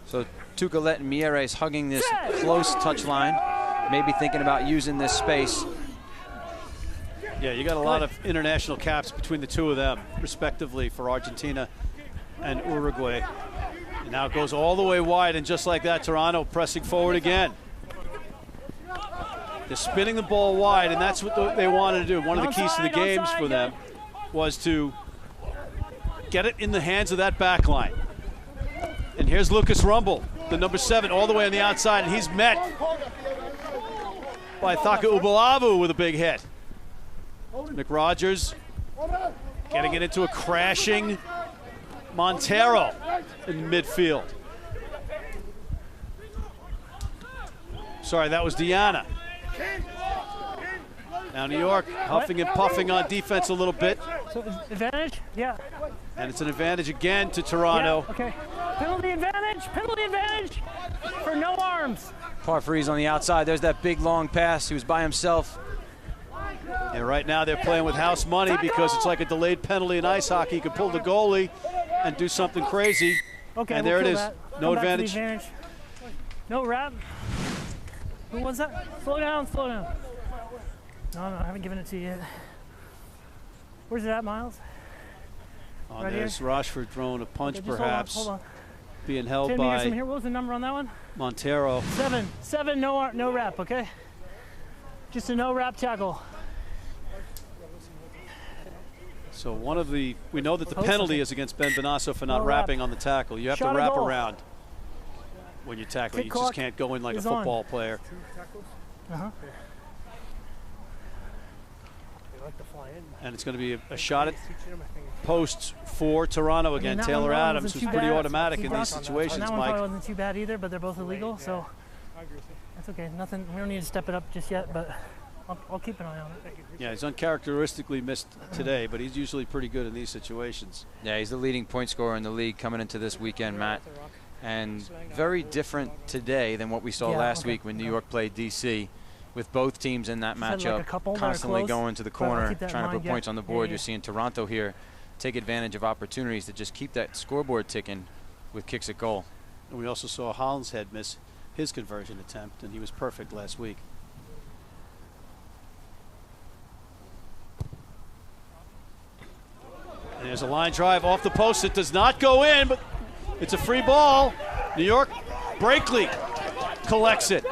So Tucalet and Mieres hugging this close touch line, maybe thinking about using this space. Yeah, you got a lot of international caps between the two of them, respectively, for Argentina and Uruguay. And now it goes all the way wide, and just like that, Toronto pressing forward again. They're spinning the ball wide, and that's what they wanted to do. One of the keys to the games for them was to get it in the hands of that back line. And here's Lucas Rumble, the number 7, all the way on the outside, and he's met by Thaka Ubalavu with a big hit. McRogers getting it into a crashing Montero in midfield. Sorry, that was Diana. Now New York huffing and puffing on defense a little bit. So advantage? Yeah. And it's an advantage again to Toronto. Yeah, okay. Penalty advantage for no arms. Parfreeze on the outside. There's that big long pass. He was by himself. And right now they're playing with house money because it's like a delayed penalty in ice hockey. You can pull the goalie and do something crazy. Okay, and there it is. No advantage. advantage. No wrap. Who was that? Slow down. No, I haven't given it to you yet. Where's it at, Miles? Oh, Right there's here? Rashford throwing a punch, perhaps. Hold on. Being held 10 meters from by here. What was the number on that one? Montero. 7, no wrap, okay? Just a no wrap tackle. So we know that the Post, penalty okay. is against Ben Bonasso for not No wrap. wrapping on the tackle. You have Shot to a wrap goal. around when you tackle. Kick You just clock can't go in like a is on. football player. Uh-huh. And it's going to be a shot at posts for Toronto again. that Taylor one Adams, wasn't who's too pretty bad. automatic in And these situations, that one Mike. probably wasn't too bad either, but they're both illegal, so that's okay. Nothing. We don't need to step it up just yet, but I'll keep an eye on it. Yeah, he's uncharacteristically missed today, but he's usually pretty good in these situations. Yeah, he's the leading point scorer in the league coming into this weekend, Matt. And very different today than what we saw last week when New York played DC, with both teams in that Said matchup like a couple that are constantly close, going to the but I'll corner, keep that in trying to mind, put points on the yeah. board. Yeah. You're seeing Toronto here take advantage of opportunities to just keep that scoreboard ticking with kicks at goal. And we also saw Hollinshead miss his conversion attempt, and he was perfect last week. And there's a line drive off the post. It does not go in, but it's a free ball. New York, Brakely collects it.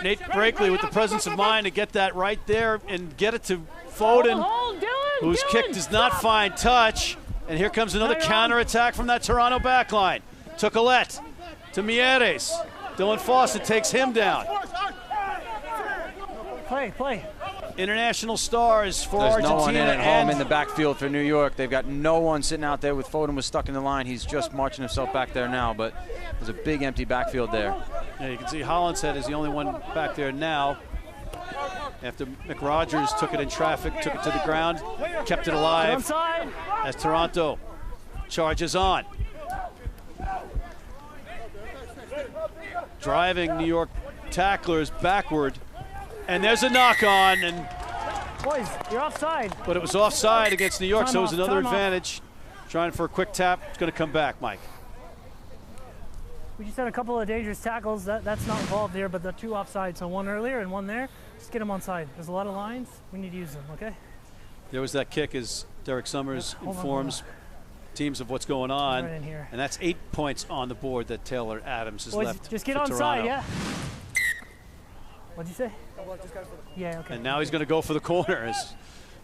Nate Brakely with the presence of mind to get that right there and get it to Foden, whose kick does not find touch. And here comes another counterattack from that Toronto backline. Tucalet to Mieres. Dylan Fawcett takes him down. Play. International stars for There's Argentina. no one in at home and in the backfield for New York. They've got no one sitting out there with Foden was stuck in the line. He's just marching himself back there now, but there's a big empty backfield there. Yeah, you can see Hollinshead is the only one back there now. After McRogers took it in traffic, took it to the ground, kept it alive as Toronto charges on. Driving New York tacklers backward. And there's a knock on, and Boys, you're offside. but it was offside against New York, so it was another Time off. advantage. Trying for a quick tap. It's going to come back, Mike. We just had a couple of dangerous tackles. That's not involved here, but the 2 offside. So 1 earlier and 1 there. Just get them onside. There's a lot of lines. We need to use them, okay? There was that kick as Derek Summers Hold on, informs teams of what's going on. Right in here. And that's 8 points on the board that Taylor Adams has Boys, left just get for onside, Toronto. yeah? What'd you say? Yeah, okay. And now he's going to go for the corner.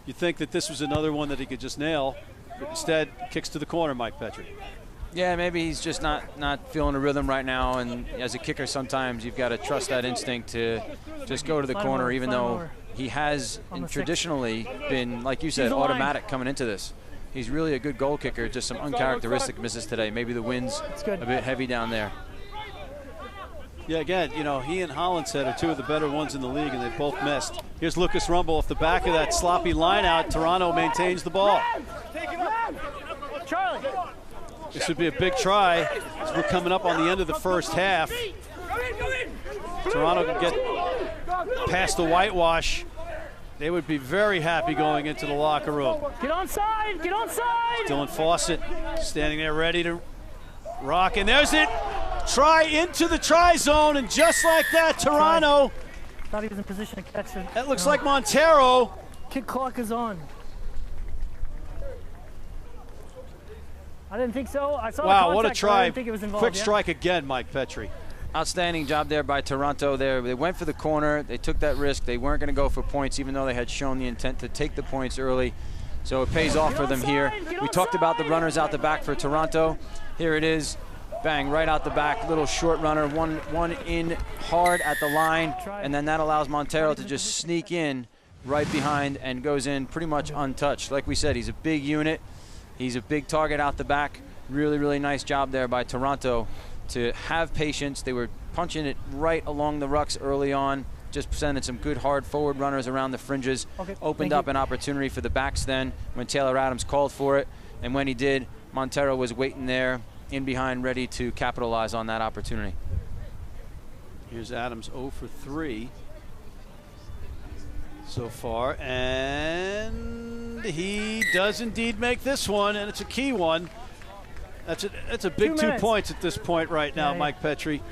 You think that this was another one that he could just nail, but instead kicks to the corner, Mike Petrie. Yeah, maybe he's just not feeling a rhythm right now, and as a kicker sometimes you've got to trust that instinct to just go to the Slide corner, over, even slide though over. he has On the 6. traditionally been, like you said, Use the line. automatic coming into this. He's really a good goal kicker, just some uncharacteristic misses today. Maybe the wind's good. a bit heavy down there. Yeah, again, you know, he and Hollinshead are 2 of the better ones in the league, and they both missed. Here's Lucas Rumble off the back of that sloppy line out. Toronto maintains the ball. Charlie. This would be a big try as we're coming up on the end of the first half. Toronto can get past the whitewash. They would be very happy going into the locker room. Get onside! Get onside! Dylan Fawcett standing there ready to rock, and there's it. Try into the try zone, and just like that, Toronto. Thought he was in position to catch it. That looks like Montero. Kick clock is on. I didn't think so. I saw the contact, what a try. I didn't think it was involved. Quick strike again, Mike Petrie. Outstanding job there by Toronto there. They went for the corner. They took that risk. They weren't going to go for points, even though they had shown the intent to take the points early. So it pays off for them here. We talked about the runners out the back for Toronto. Here it is. Bang, right out the back. Little short runner. One in hard at the line. And then that allows Montero to just sneak in right behind and goes in pretty much untouched. Like we said, he's a big unit. He's a big target out the back. Really, really nice job there by Toronto to have patience. They were punching it right along the rucks early on, just sending some good hard forward runners around the fringes. Opened up an opportunity for the backs then when Taylor Adams called for it. And when he did, Montero was waiting there in behind, ready to capitalize on that opportunity. Here's Adams 0 for 3 so far, and he does indeed make this one, and it's a key one. That's a big 2 points at this point right now, Mike Petrie.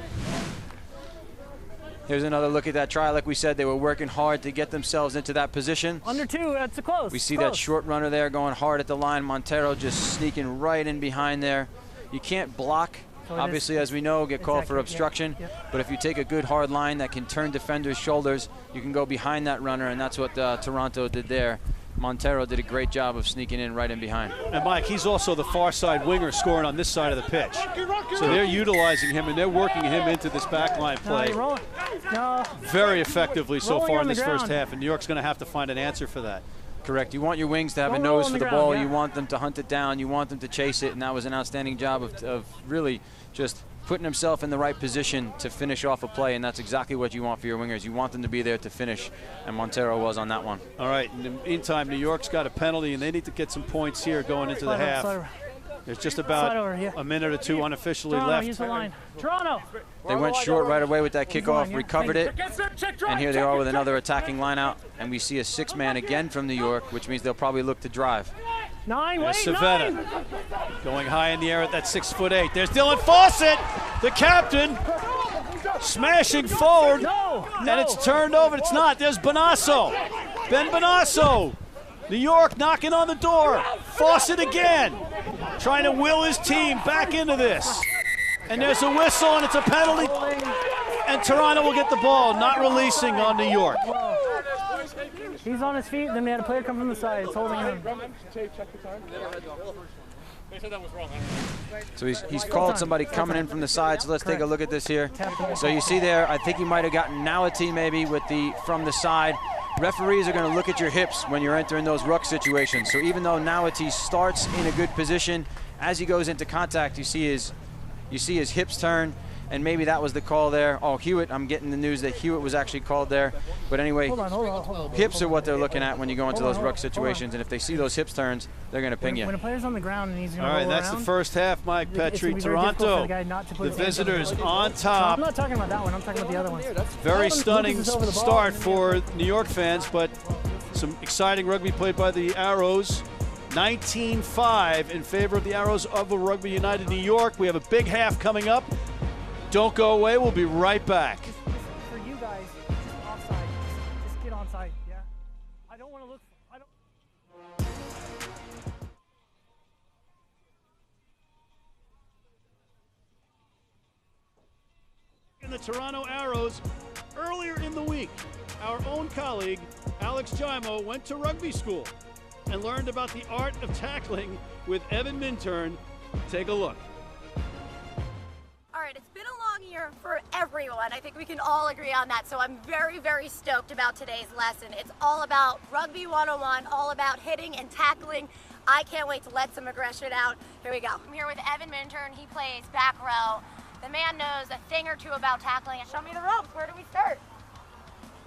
Here's another look at that try. Like we said, they were working hard to get themselves into that position. Under 2, that's a close. We see that short runner there going hard at the line. Montero just sneaking right in behind there. You can't block, obviously, as we know, get called for obstruction. But if you take a good hard line that can turn defenders' shoulders, you can go behind that runner, and that's what Toronto did there. Montero did a great job of sneaking in right in behind. And Mike, he's also the far side winger scoring on this side of the pitch. So they're utilizing him and they're working him into this backline play very effectively so far in this first half. And New York's going to have to find an answer for that. Correct. You want your wings to have a nose for the ball. You want them to hunt it down. You want them to chase it. And that was an outstanding job of really just putting himself in the right position to finish off a play, and that's exactly what you want for your wingers. You want them to be there to finish, and Montero was on that one. All right, in the meantime, New York's got a penalty, and they need to get some points here going into the half. There's just about a minute or two unofficially left. Use the line. Toronto. They went short right away with that kickoff, recovered it, and here they are with another attacking line out, and we see a 6-man again from New York, which means they'll probably look to drive. There's Savetta going high in the air at that 6'8". There's Dylan Fawcett, the captain, smashing forward, and it's turned over. It's not. There's Bonasso, Ben Bonasso. New York knocking on the door. Fawcett again, trying to will his team back into this. And there's a whistle, and it's a penalty. And Toronto will get the ball, not releasing on New York. He's on his feet, then we had a player come from the side. It's holding him. So he's called somebody coming in from the side, so let's take a look at this here. So you see there, I think he might have gotten Nawati maybe with from the side. Referees are going to look at your hips when you're entering those ruck situations. So even though Nawati starts in a good position, as he goes into contact, you see his hips turn, and maybe that was the call there. Oh, Hewitt, I'm getting the news that Hewitt was actually called there. But anyway, hold on. Hips are what they're looking at when you go into those ruck situations, and if they see those hips turns, they're going to ping you. When a player's on the ground and he's going to roll that's around, the first half, Mike Petrie. Toronto, the visitors on top. I'm not talking about that one. I'm talking about the other ones. Very stunning start for New York fans, but some exciting rugby played by the Arrows. 19-5 in favor of the Arrows of Rugby United New York. We have a big half coming up. Don't go away. We'll be right back. For you guys, just offside. Just get onside, yeah? I don't want to look. In the Toronto Arrows, earlier in the week, our own colleague, Alex Jaimo, went to rugby school and learned about the art of tackling with Evan Minturn. Take a look. All right, it's been a long year for everyone. I think we can all agree on that. So I'm very, very stoked about today's lesson. It's all about Rugby 101, all about hitting and tackling. I can't wait to let some aggression out. Here we go. I'm here with Evan Minturn. He plays back row. The man knows a thing or two about tackling. And show me the ropes. Where do we start?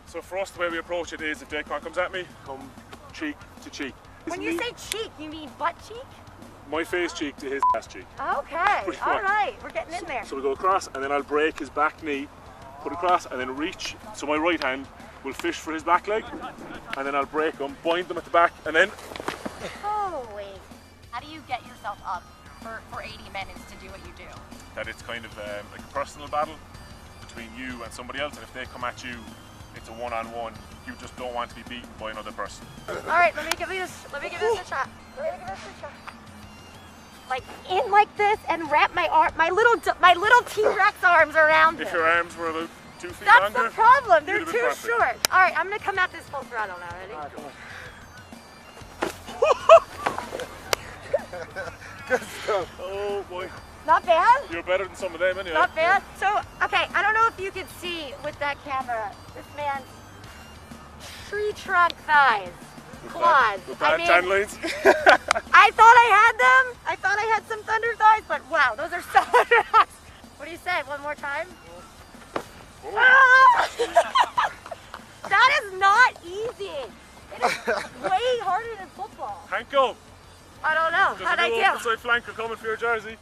So for us, the way we approach it is if Daquan comes at me, come cheek to cheek. When you say cheek, you mean butt cheek? my face cheek to his ass cheek. Okay, Pretty all much. right, we're getting in there. So we go across, and then I'll break his back knee, put across, and then reach. So my right hand will fish for his back leg, and then I'll break him, bind them at the back, and then. Holy. How do you get yourself up for 80 minutes to do what you do? That it's kind of like a personal battle between you and somebody else, and if they come at you, it's a one-on-one. You just don't want to be beaten by another person. All right, let me give this a shot. Like in like this and wrap my little T-Rex arms around If it. your arms were about 2 feet That's longer, the problem. They're you'd have too been perfect. short. All right, I'm gonna come at this full throttle now. Ready? Good stuff. Oh boy. Not bad. You're better than some of them anyway. Not bad. So, okay, I don't know if you could see with that camera, this man's tree trunk thighs, quads. With bad tan lines. I thought I had them. I thought I had some thunder thighs, but wow, those are so hot. What do you say? One more time? Ah! That is not easy. It is way harder than football. Hanko, I don't know. there's How'd a I new do? open side flanker coming for your jersey.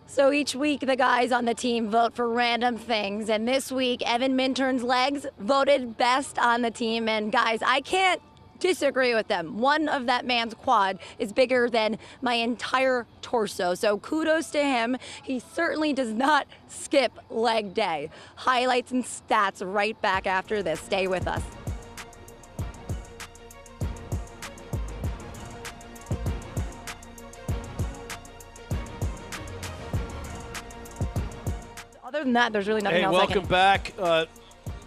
So each week the guys on the team vote for random things, and this week Evan Minturn's legs voted best on the team. And guys, I can't disagree with them. One of that man's quad is bigger than my entire torso, so kudos to him. He certainly does not skip leg day. Highlights and stats right back after this. Stay with us. Other than that, there's really nothing Hey, else I can... welcome back.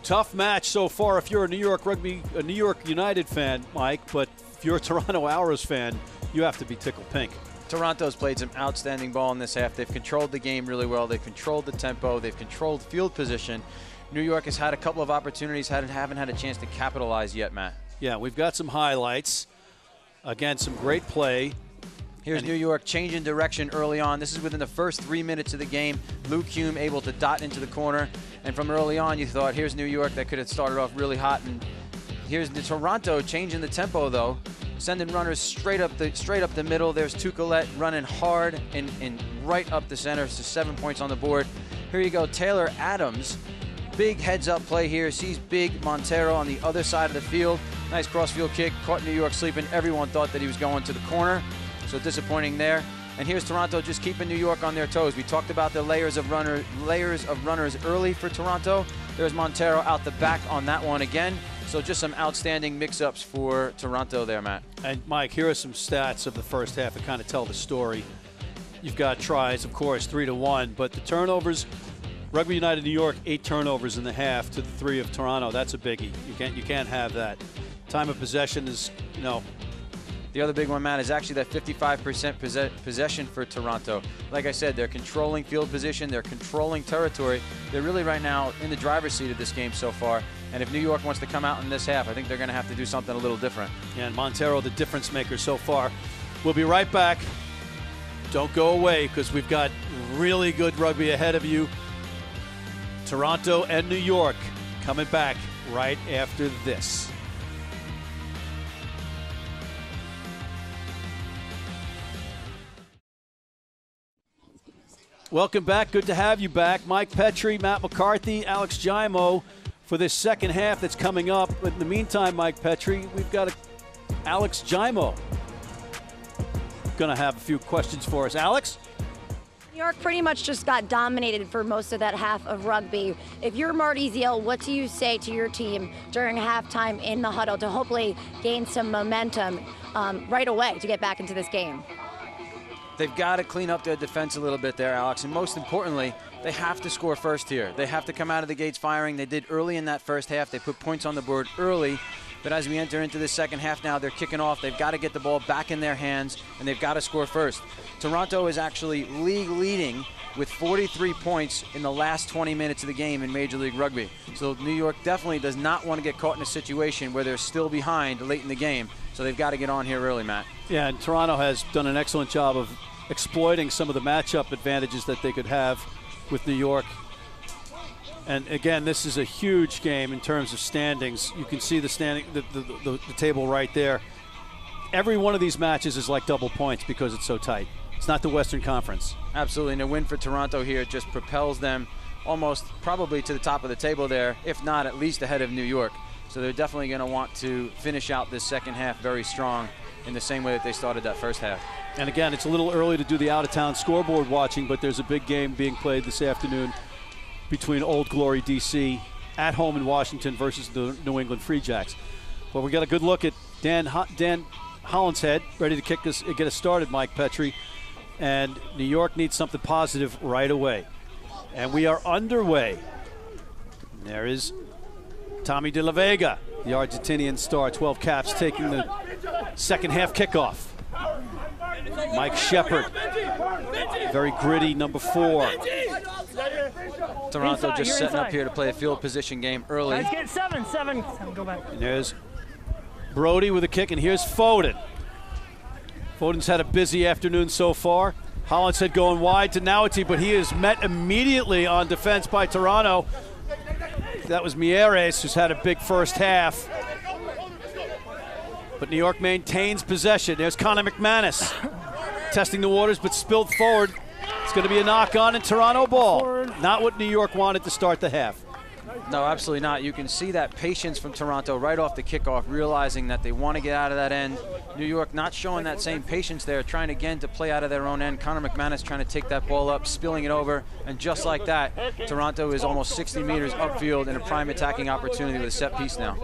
Tough match so far if you're a New York United fan, Mike, but if you're a Toronto Arrows fan, you have to be tickled pink. Toronto's played some outstanding ball in this half. They've controlled the game really well. They've controlled the tempo. They've controlled field position. New York has had a couple of opportunities, haven't had a chance to capitalize yet, Matt. Yeah, we've got some highlights. Again, some great play. Here's New York changing direction early on. This is within the first 3 minutes of the game. Luke Hume able to dot into the corner. And from early on, you thought, here's New York. That could have started off really hot. And here's the Toronto changing the tempo, though. Sending runners straight up the middle. There's Tucolette running hard and right up the center. So 7 points on the board. Here you go, Taylor Adams. Big heads-up play here. Sees big Montero on the other side of the field. Nice cross-field kick. Caught New York sleeping. Everyone thought that he was going to the corner. So disappointing there. And here's Toronto just keeping New York on their toes. We talked about the layers of runners early for Toronto. There's Montero out the back on that one again. So just some outstanding mix-ups for Toronto there, Matt. And Mike, here are some stats of the first half that kind of tell the story. You've got tries, of course, 3-1, but the turnovers, Rugby United New York, 8 turnovers in the half to the 3 of Toronto. That's a biggie. You can't have that. Time of possession is, The other big one, Matt, is actually that 55% possession for Toronto. Like I said, they're controlling field position. They're controlling territory. They're really right now in the driver's seat of this game so far. And if New York wants to come out in this half, I think they're going to have to do something a little different. Yeah, and Montero, the difference maker so far. We'll be right back. Don't go away because we've got really good rugby ahead of you. Toronto and New York coming back right after this. Welcome back. Good to have you back. Mike Petrie, Matt McCarthy, Alex Jaimo for this second half that's coming up. But in the meantime, Mike Petrie, we've got Alex Jaimo going to have a few questions for us. Alex? New York pretty much just got dominated for most of that half of rugby. If you're Marty Zeal, what do you say to your team during halftime in the huddle to hopefully gain some momentum right away to get back into this game? They've got to clean up their defense a little bit there, Alex. And most importantly, they have to score first here. They have to come out of the gates firing. They did early in that first half. They put points on the board early. But as we enter into the second half now, they're kicking off. They've got to get the ball back in their hands, and they've got to score first. Toronto is actually league leading with 43 points in the last 20 minutes of the game in Major League Rugby. So New York definitely does not want to get caught in a situation where they're still behind late in the game. So they've got to get on here early, Matt. Yeah, and Toronto has done an excellent job of exploiting some of the matchup advantages that they could have with New York. And again, this is a huge game in terms of standings. You can see the table right there. every one of these matches is like double points because it's so tight. It's not the Western Conference. Absolutely, and a win for Toronto here just propels them almost probably to the top of the table there, if not at least ahead of New York. So they're definitely going to want to finish out this second half very strong in the same way that they started that first half. And again, it's a little early to do the out-of-town scoreboard watching, but there's a big game being played this afternoon between Old Glory DC at home in Washington versus the New England Free Jacks. But we got a good look at Dan Hollinshead, ready to get us started, Mike Petrie. And New York needs something positive right away. And we are underway. And there is Tommy De La Vega, the Argentinian star, 12 caps, taking the second half kickoff. Mike Shepard, very gritty, number 4. Toronto just setting up here to play a field position game early. Guys, get 7. Go back. And there's Brody with a kick, and here's Foden. Foden's had a busy afternoon so far. Hollinshead going wide to Naughty, but he is met immediately on defense by Toronto. That was Mieres, who's had a big first half. But New York maintains possession. There's Connor McManus testing the waters, but spilled forward. It's going to be a knock-on and Toronto ball. Not what New York wanted to start the half. No, absolutely not. You can see that patience from Toronto right off the kickoff, realizing that they want to get out of that end. New York not showing that same patience there, trying again to play out of their own end. Connor McManus trying to take that ball up, spilling it over, and just like that, Toronto is almost 60 meters upfield in a prime attacking opportunity with a set piece now.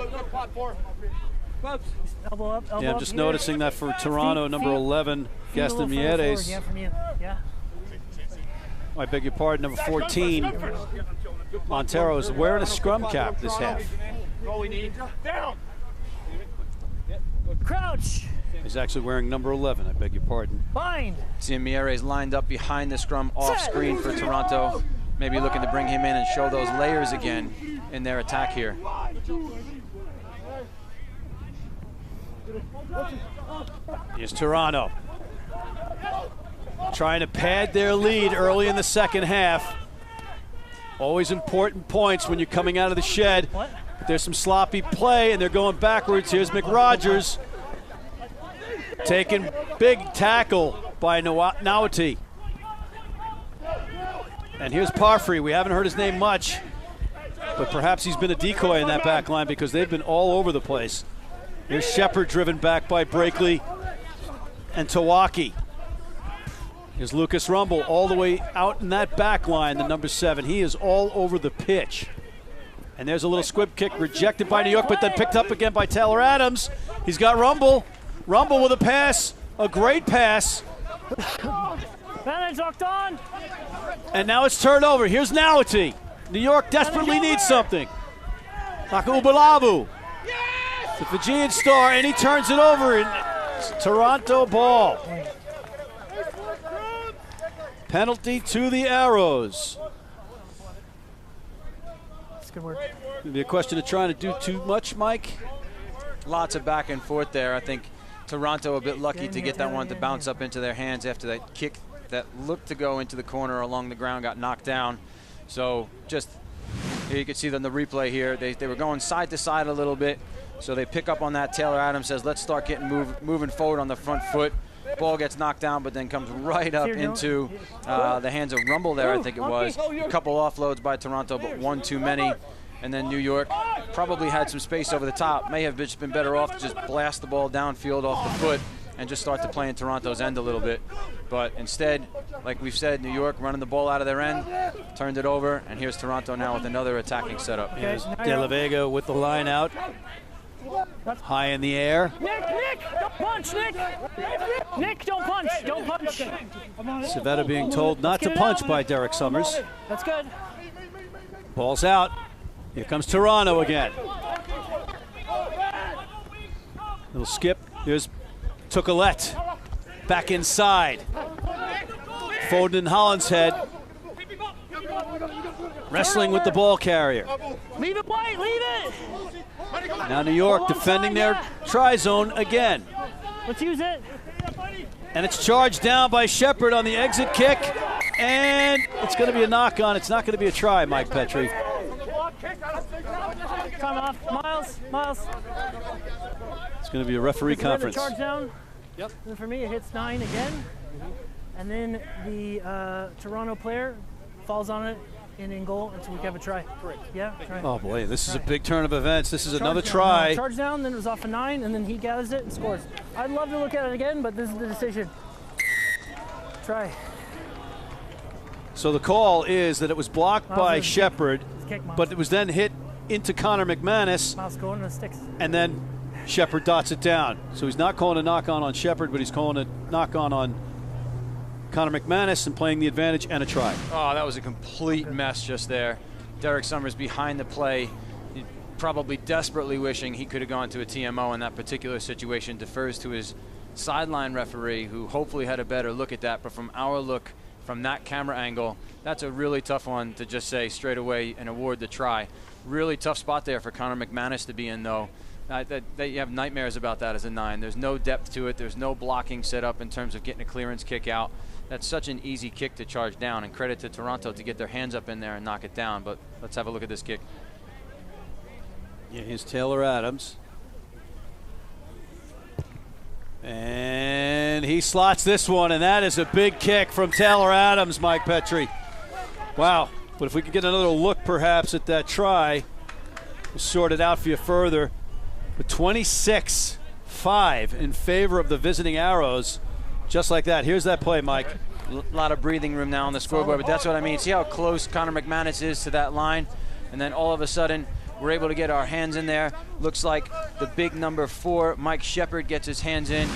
Elbow up, elbow Yeah, I'm just noticing that for Toronto, number 11, Gaston Mieres. Yeah. I beg your pardon, number 14, Montero, is wearing a scrum cap this half. Crouch. He's actually wearing number 11, I beg your pardon. Bind. Seeing Mieres lined up behind the scrum off screen for Toronto, maybe looking to bring him in and show those layers again in their attack here. Here's Toronto, trying to pad their lead early in the second half. Always important points when you're coming out of the shed. But there's some sloppy play, and they're going backwards. Here's McRogers taking big tackle by Naughty. And here's Parfrey. We haven't heard his name much, but perhaps he's been a decoy in that back line because they've been all over the place. Here's Shepard driven back by Brakely and Tawaki. Here's Lucas Rumble all the way out in that back line, the number 7. He is all over the pitch. And there's a little squib kick rejected by New York, but then picked up again by Taylor Adams. He's got Rumble. Rumble with a pass, a great pass. On. And now it's turned over. Here's Naughty. New York desperately needs something. Takubalavu. The Fijian star, and he turns it over, and it's Toronto ball. Penalty to the Arrows. That's good work. Maybe a question of trying to do too much, Mike? Lots of back and forth there. I think Toronto a bit lucky to get that one to bounce up into their hands after that kick that looked to go into the corner along the ground got knocked down. So just here you can see on the replay here, they were going side to side a little bit. So they pick up on that. Taylor Adams says, let's start getting moving forward on the front foot. Ball gets knocked down, but then comes right up into the hands of Rumble there, I think it was. A couple offloads by Toronto, but one too many. And then New York probably had some space over the top. May have just been better off to just blast the ball downfield off the foot and just start to play in Toronto's end a little bit. But instead, like we've said, New York running the ball out of their end, turned it over, and here's Toronto now with another attacking setup. Here's De La Vega with the line out. High in the air. Nick, don't punch, Nick. Nick, don't punch, don't punch. Civetta being told not to punch by Derek Summers. That's good. Ball's out. Here comes Toronto again. Little skip. Here's Tucolette. Back inside. Foden and Hollinshead. Wrestling with the ball carrier. Leave it, White, leave it. Now New York defending their try-zone again. Let's use it. And it's charged down by Shepard on the exit kick. And it's going to be a knock-on. It's not going to be a try, Mike Petrie. Time off. Miles. It's going to be a referee conference. Charge down. Yep. And then for me, it hits 9 again. And then the Toronto player falls on it in goal until we have a try. Correct. Yeah, try. Oh boy, this is a big turn of events. This is another Down. try. No, charge down, then it was off a 9, and then he gathers it and scores. I'd love to look at it again, but this is the decision. Try. So the call is that it was blocked by Shepard, Kick, but it was then hit into Connor McManus, Miles going to the sticks. and then Shepard dots it down. So he's not calling a knock-on Shepard, but he's calling a knock-on Connor McManus and playing the advantage and a try. Oh, that was a complete mess just there. Derek Summers behind the play, probably desperately wishing he could have gone to a TMO in that particular situation, defers to his sideline referee, who hopefully had a better look at that. But from our look, from that camera angle, that's a really tough one to just say straight away and award the try. Really tough spot there for Connor McManus to be in, though. You have nightmares about that as a 9. There's no depth to it. There's no blocking set up in terms of getting a clearance kick out. That's such an easy kick to charge down, and credit to Toronto to get their hands up in there and knock it down. But let's have a look at this kick. Yeah, here's Taylor Adams. And he slots this one, and that is a big kick from Taylor Adams, Mike Petrie. Wow. But if we could get another look perhaps at that try, we'll sort it out for you further. But 26-5 in favor of the visiting Arrows. Just like that. Here's that play, Mike. A lot of breathing room now on the scoreboard, but that's what I mean. See how close Connor McManus is to that line? And then all of a sudden, we're able to get our hands in there. Looks like the big number 4, Mike Shepard, gets his hands in.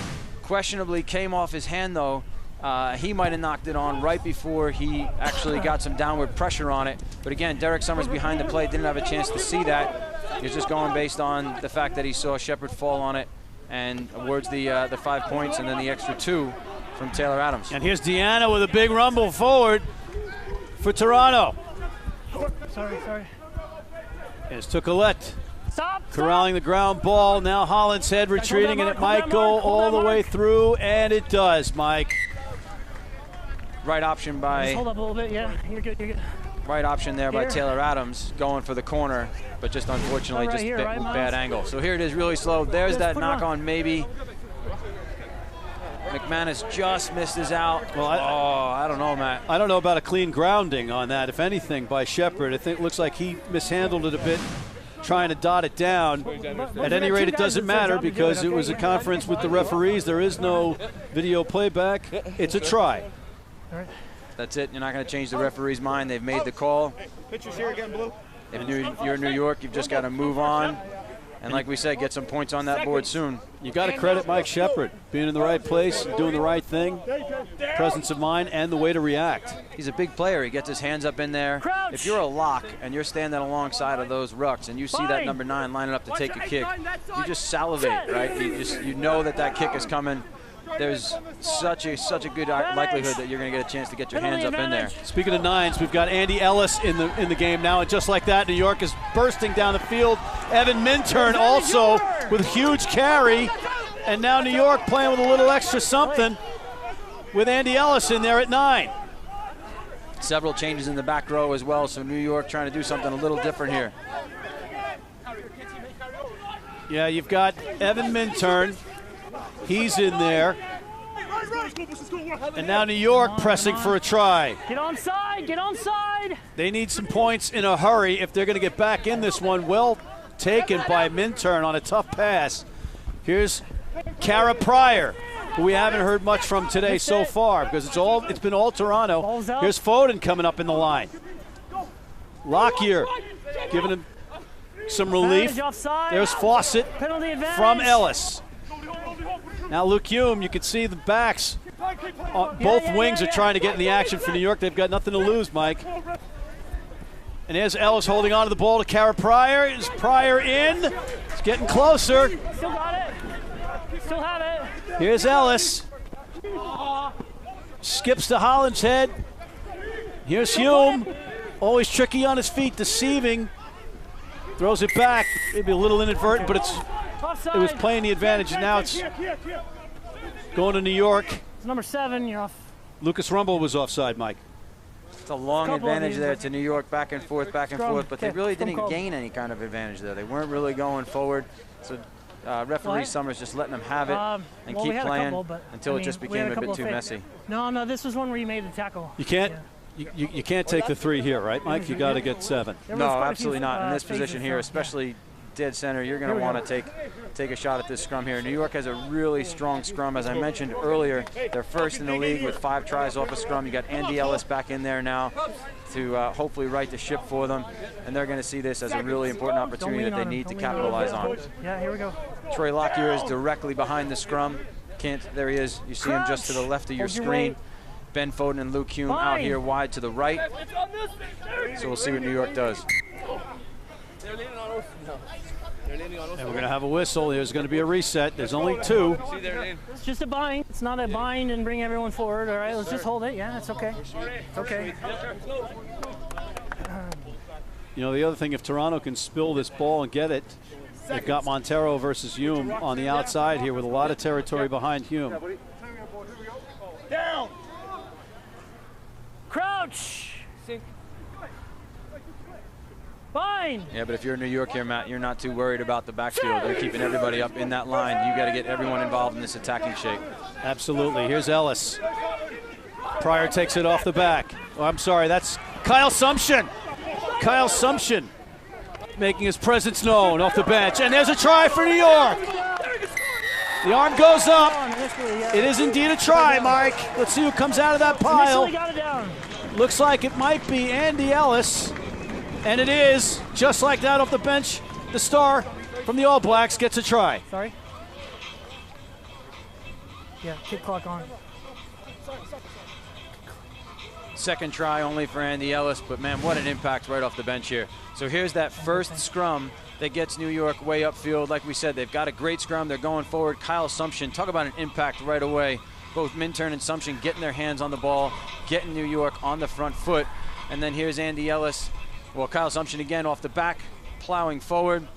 Questionably came off his hand, though. He might have knocked it on right before he actually got some downward pressure on it. But again, Derek Summers behind the plate didn't have a chance to see that. He was just going based on the fact that he saw Shepard fall on it and awards the 5 points and then the extra 2 from Taylor Adams. And here's Deanna with a big rumble forward for Toronto. Sorry. Here's Tucolette. Stop. Corralling the ground ball. Now Holland's head retreating, and it might go all the way through, and it does, Mike. Right option by... Just hold up a little bit, yeah. You're good. Right option there by Taylor Adams, going for the corner, but just unfortunately just bad angle. So here it is, really slow. There's that knock on maybe. McManus just missed his out. Well, I don't know, Matt. I don't know about a clean grounding on that, if anything, by Shepard. I think it looks like he mishandled it a bit, trying to dot it down. At any rate, it doesn't matter because it was a conference with the referees. There is no video playback. It's a try. That's it. You're not going to change the referee's mind. They've made the call. Pictures here again, Blue. If you're in New York, you've just got to move on. And like we said, get some points on that board soon. You got to credit Mike Shepard, being in the right place, doing the right thing, presence of mind, and the way to react. He's a big player. He gets his hands up in there. Crouch. If you're a lock and you're standing alongside of those rucks and you see that number 9 lining up to take a kick, you just salivate, right? You know that kick is coming. There's such a good likelihood that you're going to get a chance to get your hands up in there. Speaking of 9s, we've got Andy Ellis in the game now, and just like that, New York is bursting down the field. Evan Minturn also with a huge carry, and now New York playing with a little extra something with Andy Ellis in there at 9. Several changes in the back row as well, so New York trying to do something a little different here. Yeah, you've got Evan Minturn. He's in there. And now New York pressing for a try. Get onside. They need some points in a hurry if they're going to get back in this one. Well taken by Minturn on a tough pass. Here's Kara Pryor, who we haven't heard much from today so far because it's been all Toronto. Here's Foden coming up in the line. Lockyer giving him some relief. There's Fawcett from Ellis. Now Luke Hume, you can see the backs. Both wings are trying to get in the action for New York. They've got nothing to lose, Mike. And there's Ellis holding on to the ball to Kara Pryor. Is Pryor in? It's getting closer. Still got it. Still have it. Here's Ellis. Skips to Holland's head. Here's Hume. Always tricky on his feet, deceiving. Throws it back. Maybe a little inadvertent, but it was playing the advantage, and now it's going to New York. It's number 7, you're off. Lucas Rumble was offside, Mike. It's a long advantage there to New York, back and forth, but they really didn't gain any kind of advantage there. They weren't really going forward. So referee Summers just letting them have it and well, keep playing until it just became a bit too messy. No, this was one where you made the tackle. You can't. You can't take the 3 here, right, Mike? You got to get 7. No, absolutely not. In this position here, especially dead center, you're going to want to take a shot at this scrum here. New York has a really strong scrum. As I mentioned earlier, they're first in the league with 5 tries off a scrum. You got Andy Ellis back in there now to hopefully right the ship for them, and they're going to see this as a really important opportunity that they need to capitalize on. Yeah, here we go. Troy Lockyer is directly behind the scrum. There he is. You see him just to the left of your screen. Ben Foden and Luke Hume out here wide to the right. So we'll see what New York does. And we're going to have a whistle. There's going to be a reset. There's only 2. It's just a bind. It's not a bind and bring everyone forward. All right, let's just hold it. Yeah, it's okay. It's okay. You know, the other thing, if Toronto can spill this ball and get it, they've got Montero versus Hume on the outside here with a lot of territory behind Hume. Down. Crouch. Fine. Yeah, but if you're in New York here, Matt, you're not too worried about the backfield. They're keeping everybody up in that line. You got to get everyone involved in this attacking shape. Absolutely. Here's Ellis. Pryor takes it off the back. Oh, I'm sorry, that's Kyle Sumption. Kyle Sumption making his presence known off the bench. And there's a try for New York. The arm goes up. It is indeed a try, Mike. Let's see who comes out of that pile. Looks like it might be Andy Ellis. And it is, just like that off the bench, the star from the All Blacks gets a try. Sorry. Yeah, kick clock on. Second try only for Andy Ellis, but man, what an impact right off the bench here. So here's that first scrum that gets New York way upfield. Like we said, they've got a great scrum. They're going forward. Kyle Sumption, talk about an impact right away. Both Minturn and Sumption getting their hands on the ball, getting New York on the front foot. And then here's Andy Ellis. Well, Kyle Sumption again off the back, plowing forward.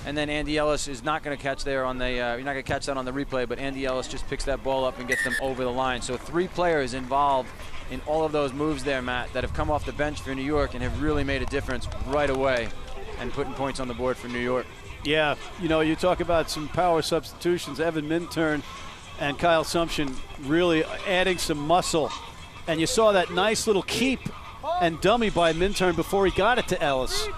And then Andy Ellis is not going to catch there on the, you're not going to catch that on the replay, but Andy Ellis just picks that ball up and gets them over the line. So 3 players involved in all of those moves there, Matt, that have come off the bench for New York and have really made a difference right away and putting points on the board for New York. Yeah, you know, you talk about some power substitutions. Evan Minturn and Kyle Sumption really adding some muscle. And you saw that nice little keep and dummy by Minturn before he got it to Ellis,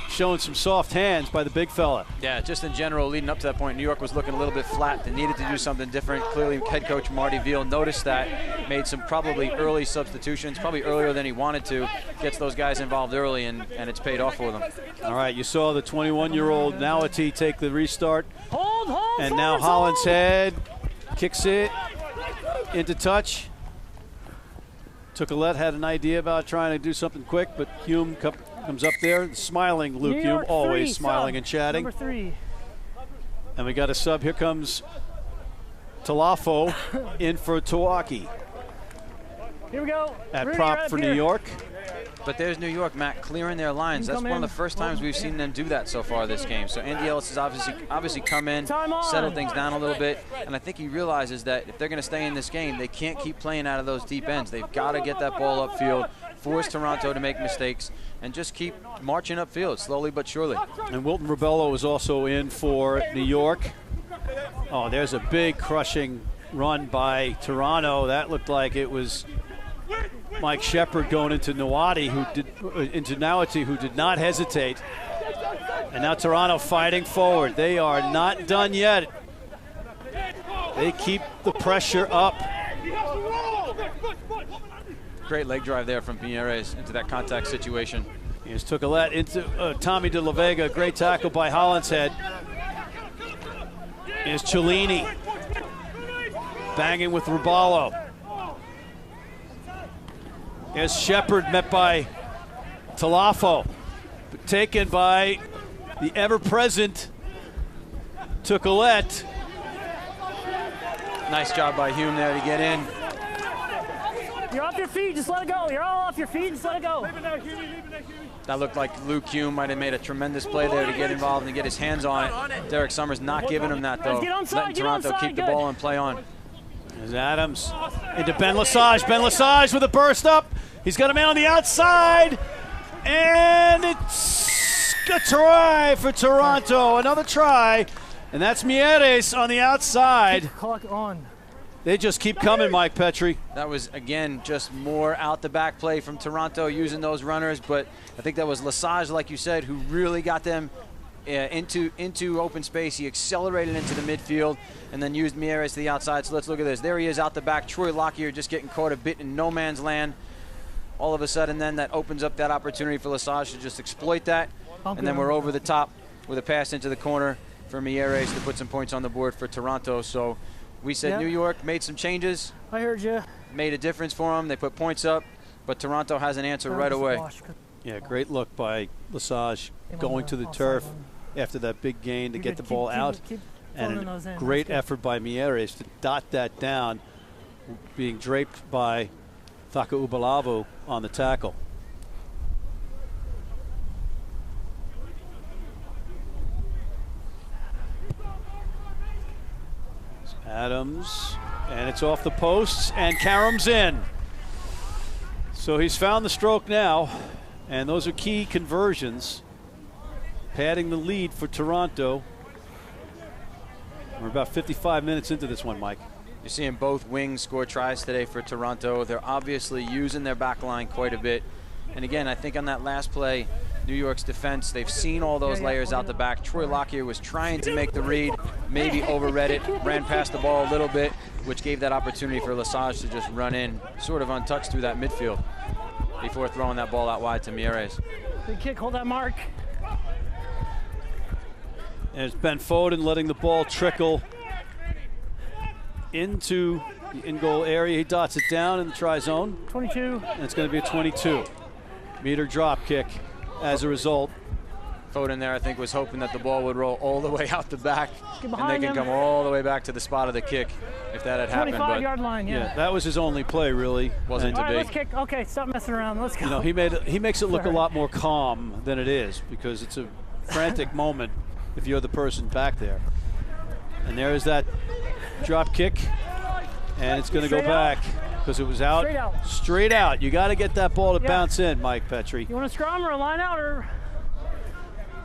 showing some soft hands by the big fella. Yeah, just in general, leading up to that point, New York was looking a little bit flat. They needed to do something different. Clearly, head coach Marty Veal noticed that, made some probably early substitutions, probably earlier than he wanted to, gets those guys involved early, and it's paid off for them. All right, you saw the 21-year-old Nawati take the restart. Hold, and now Holland's head kicks it into touch. Tucolette had an idea about trying to do something quick, but Hume comes up there, smiling Luke Hume, always smiling and chatting. Number 3. And we got a sub. Here comes Talafo in for Tawaki. Here we go. At prop for New York. But there's New York, Matt, clearing their lines. That's one of the first times we've seen them do that so far this game. So Andy Ellis has obviously come in, settled things down a little bit, and I think he realizes that if they're going to stay in this game, they can't keep playing out of those deep ends. They've got to get that ball upfield, force Toronto to make mistakes, and just keep marching upfield slowly but surely. And Wilton Rubello is also in for New York. Oh, there's a big crushing run by Toronto. That looked like it was Mike Shepard going into Nawati, who did not hesitate. And now Toronto fighting forward. They are not done yet. They keep the pressure up. Great leg drive there from Pinheres into that contact situation. Here's Tucolette into Tommy De La Vega. Great tackle by Hollinshead. Here's Cellini banging with Rubalo. Here's Shepard met by Talafo, taken by the ever-present Tucolette. Nice job by Hume there to get in. You're off your feet, just let it go. You're all off your feet, just let it go. That looked like Luke Hume might have made a tremendous play there to get involved and get his hands on it. Derek Summers not giving him that, though. Letting Toronto keep the ball and play on. There's Adams into Ben Lesage. Ben Lesage with a burst up. He's got a man on the outside. And it's a try for Toronto. Another try. And that's Mieres on the outside. Clock on. They just keep coming, Mike Petrie. That was, again, just more out-the-back play from Toronto using those runners, but I think that was Lesage, like you said, who really got them into open space. He accelerated into the midfield and then used Mieres to the outside. So let's look at this. There he is out the back. Troy Lockyer just getting caught a bit in no man's land. All of a sudden, then that opens up that opportunity for Lesage to just exploit that. And then we're over the top with a pass into the corner for Mieres to put some points on the board for Toronto. So we said New York made some changes. I heard you. Made a difference for them. They put points up, but Toronto has an answer right away. Yeah, great look by Lesage going to the turf after that big gain to get the ball out. And a great effort by Mieres to dot that down, being draped by Thaka Ubalavu on the tackle. Adams, and it's off the posts, and Karam's in. So he's found the stroke now, and those are key conversions, padding the lead for Toronto. We're about 55 minutes into this one, Mike. You're seeing both wings score tries today for Toronto. They're obviously using their back line quite a bit. And again, I think on that last play, New York's defense, they've seen all those layers out the back. Troy Lockyer was trying to make the read, maybe overread it, ran past the ball a little bit, which gave that opportunity for Lesage to just run in sort of untouched through that midfield before throwing that ball out wide to Mieres. Good kick, hold that mark. And it's Ben Foden letting the ball trickle into the in-goal area. He dots it down in the try zone. 22. And it's going to be a 22-meter drop kick as a result. Foden there, I think, was hoping that the ball would roll all the way out the back, and they can come all the way back to the spot of the kick if that had happened. 25-yard line, yeah. That was his only play, really. Wasn't to be. Let's kick. Okay, stop messing around. Let's go. You know, he makes it look a lot more calm than it is, because it's a frantic moment if you're the person back there. And there is that drop kick, and it's going to go back because it was out. Straight out. You got to get that ball to bounce in, Mike Petrie. You want a scrum or a line out or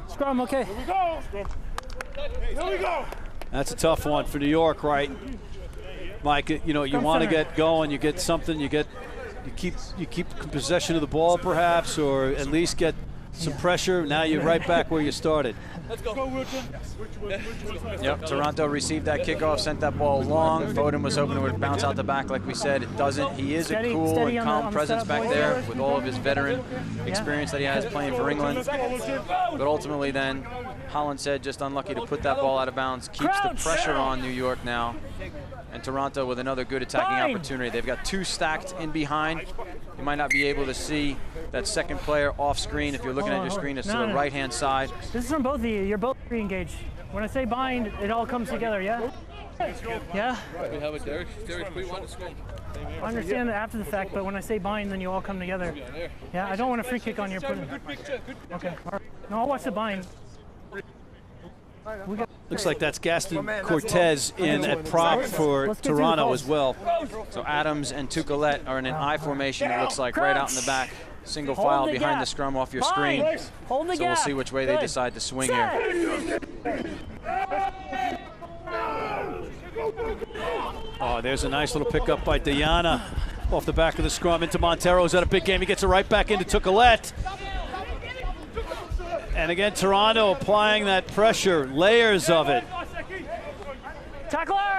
scrum? Okay. Here we go. Here we go. That's a tough one for New York, right? Mike, you know, you want to get going, you get something, you keep possession of the ball perhaps, or at least get some pressure. Now you're right back where you started. Let's go. Yep, Toronto received that kickoff, sent that ball long. Foden was hoping it would bounce out the back like we said. It doesn't. He is a cool and calm presence back there with all of his veteran experience that he has playing for England. But ultimately then, Holland said just unlucky to put that ball out of bounds. Keeps the pressure on New York now. And Toronto with another good attacking opportunity. They've got two stacked in behind. You might not be able to see that second player off screen. If you're looking at your screen, it's to the right-hand side. This is from both of you. You're both re-engaged. When I say bind, it all comes together, yeah? Yeah? We have it, Derek. Derek, we want to score. I understand that after the fact, but when I say bind, then you all come together. Yeah, I don't want a free kick on your pudding. Okay. No, I'll watch the bind. Looks like that's Gaston Cortez in at prop for Toronto as well. So Adams and Tucolet are in an I formation, it looks like, right out in the back. Single file behind the scrum off your screen. So we'll see which way they decide to swing here. Oh, there's a nice little pickup by Diana off the back of the scrum into Montero. Is that a big game? He gets it right back into Tucolet. And again, Toronto applying that pressure, layers of it.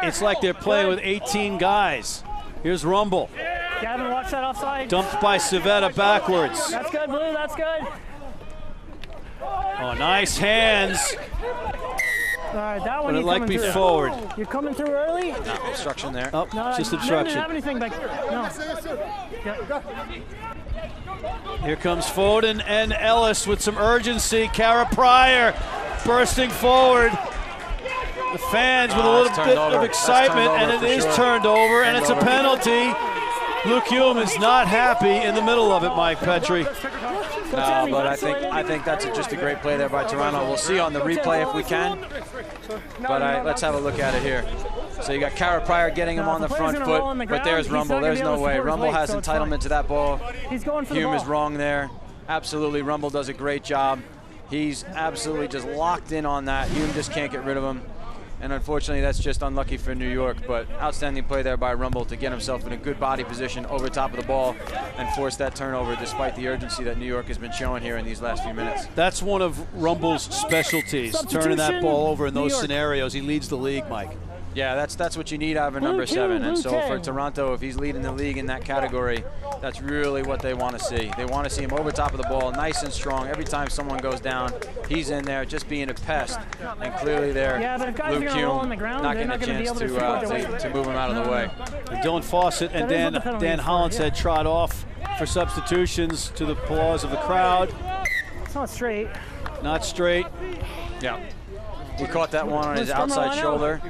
It's like they're playing with 18 guys. Here's Rumble. Gavin, watch that offside. Dumped by Civetta backwards. That's good, Blue, that's good. Oh, nice hands. All right, that one But it like be forward. You're coming through early? No, obstruction there. Oh, No, just you obstruction. didn't have anything back there. No. Here comes Foden and Ellis with some urgency. Cara Pryor bursting forward. The fans with a little bit of excitement, and it is turned over, and it's a penalty. Luke Hume is not happy in the middle of it, Mike Petrie. No, but I think that's just a great play there by Toronto. We'll see on the replay if we can. But let's have a look at it here. So you got Cara Pryor getting him on the front foot, but there's Rumble. There's no way. Rumble has entitlement to that ball. Hume is wrong there. Absolutely, Rumble does a great job. He's absolutely just locked in on that. Hume just can't get rid of him. And unfortunately, that's just unlucky for New York, but outstanding play there by Rumble to get himself in a good body position over top of the ball and force that turnover despite the urgency that New York has been showing here in these last few minutes. That's one of Rumble's specialties, turning that ball over in those scenarios. He leads the league, Mike. Yeah, that's what you need out of a number 7. And so for Toronto, if he's leading the league in that category, that's really what they want to see. They want to see him over top of the ball, nice and strong. Every time someone goes down, he's in there just being a pest. And clearly there, Luke Hume not getting a chance to move him out of the way. And Dylan Fawcett and Dan Hollinshead trot off for substitutions to the applause of the crowd. It's not straight. Not straight. Yeah. He caught that one on his outside shoulder.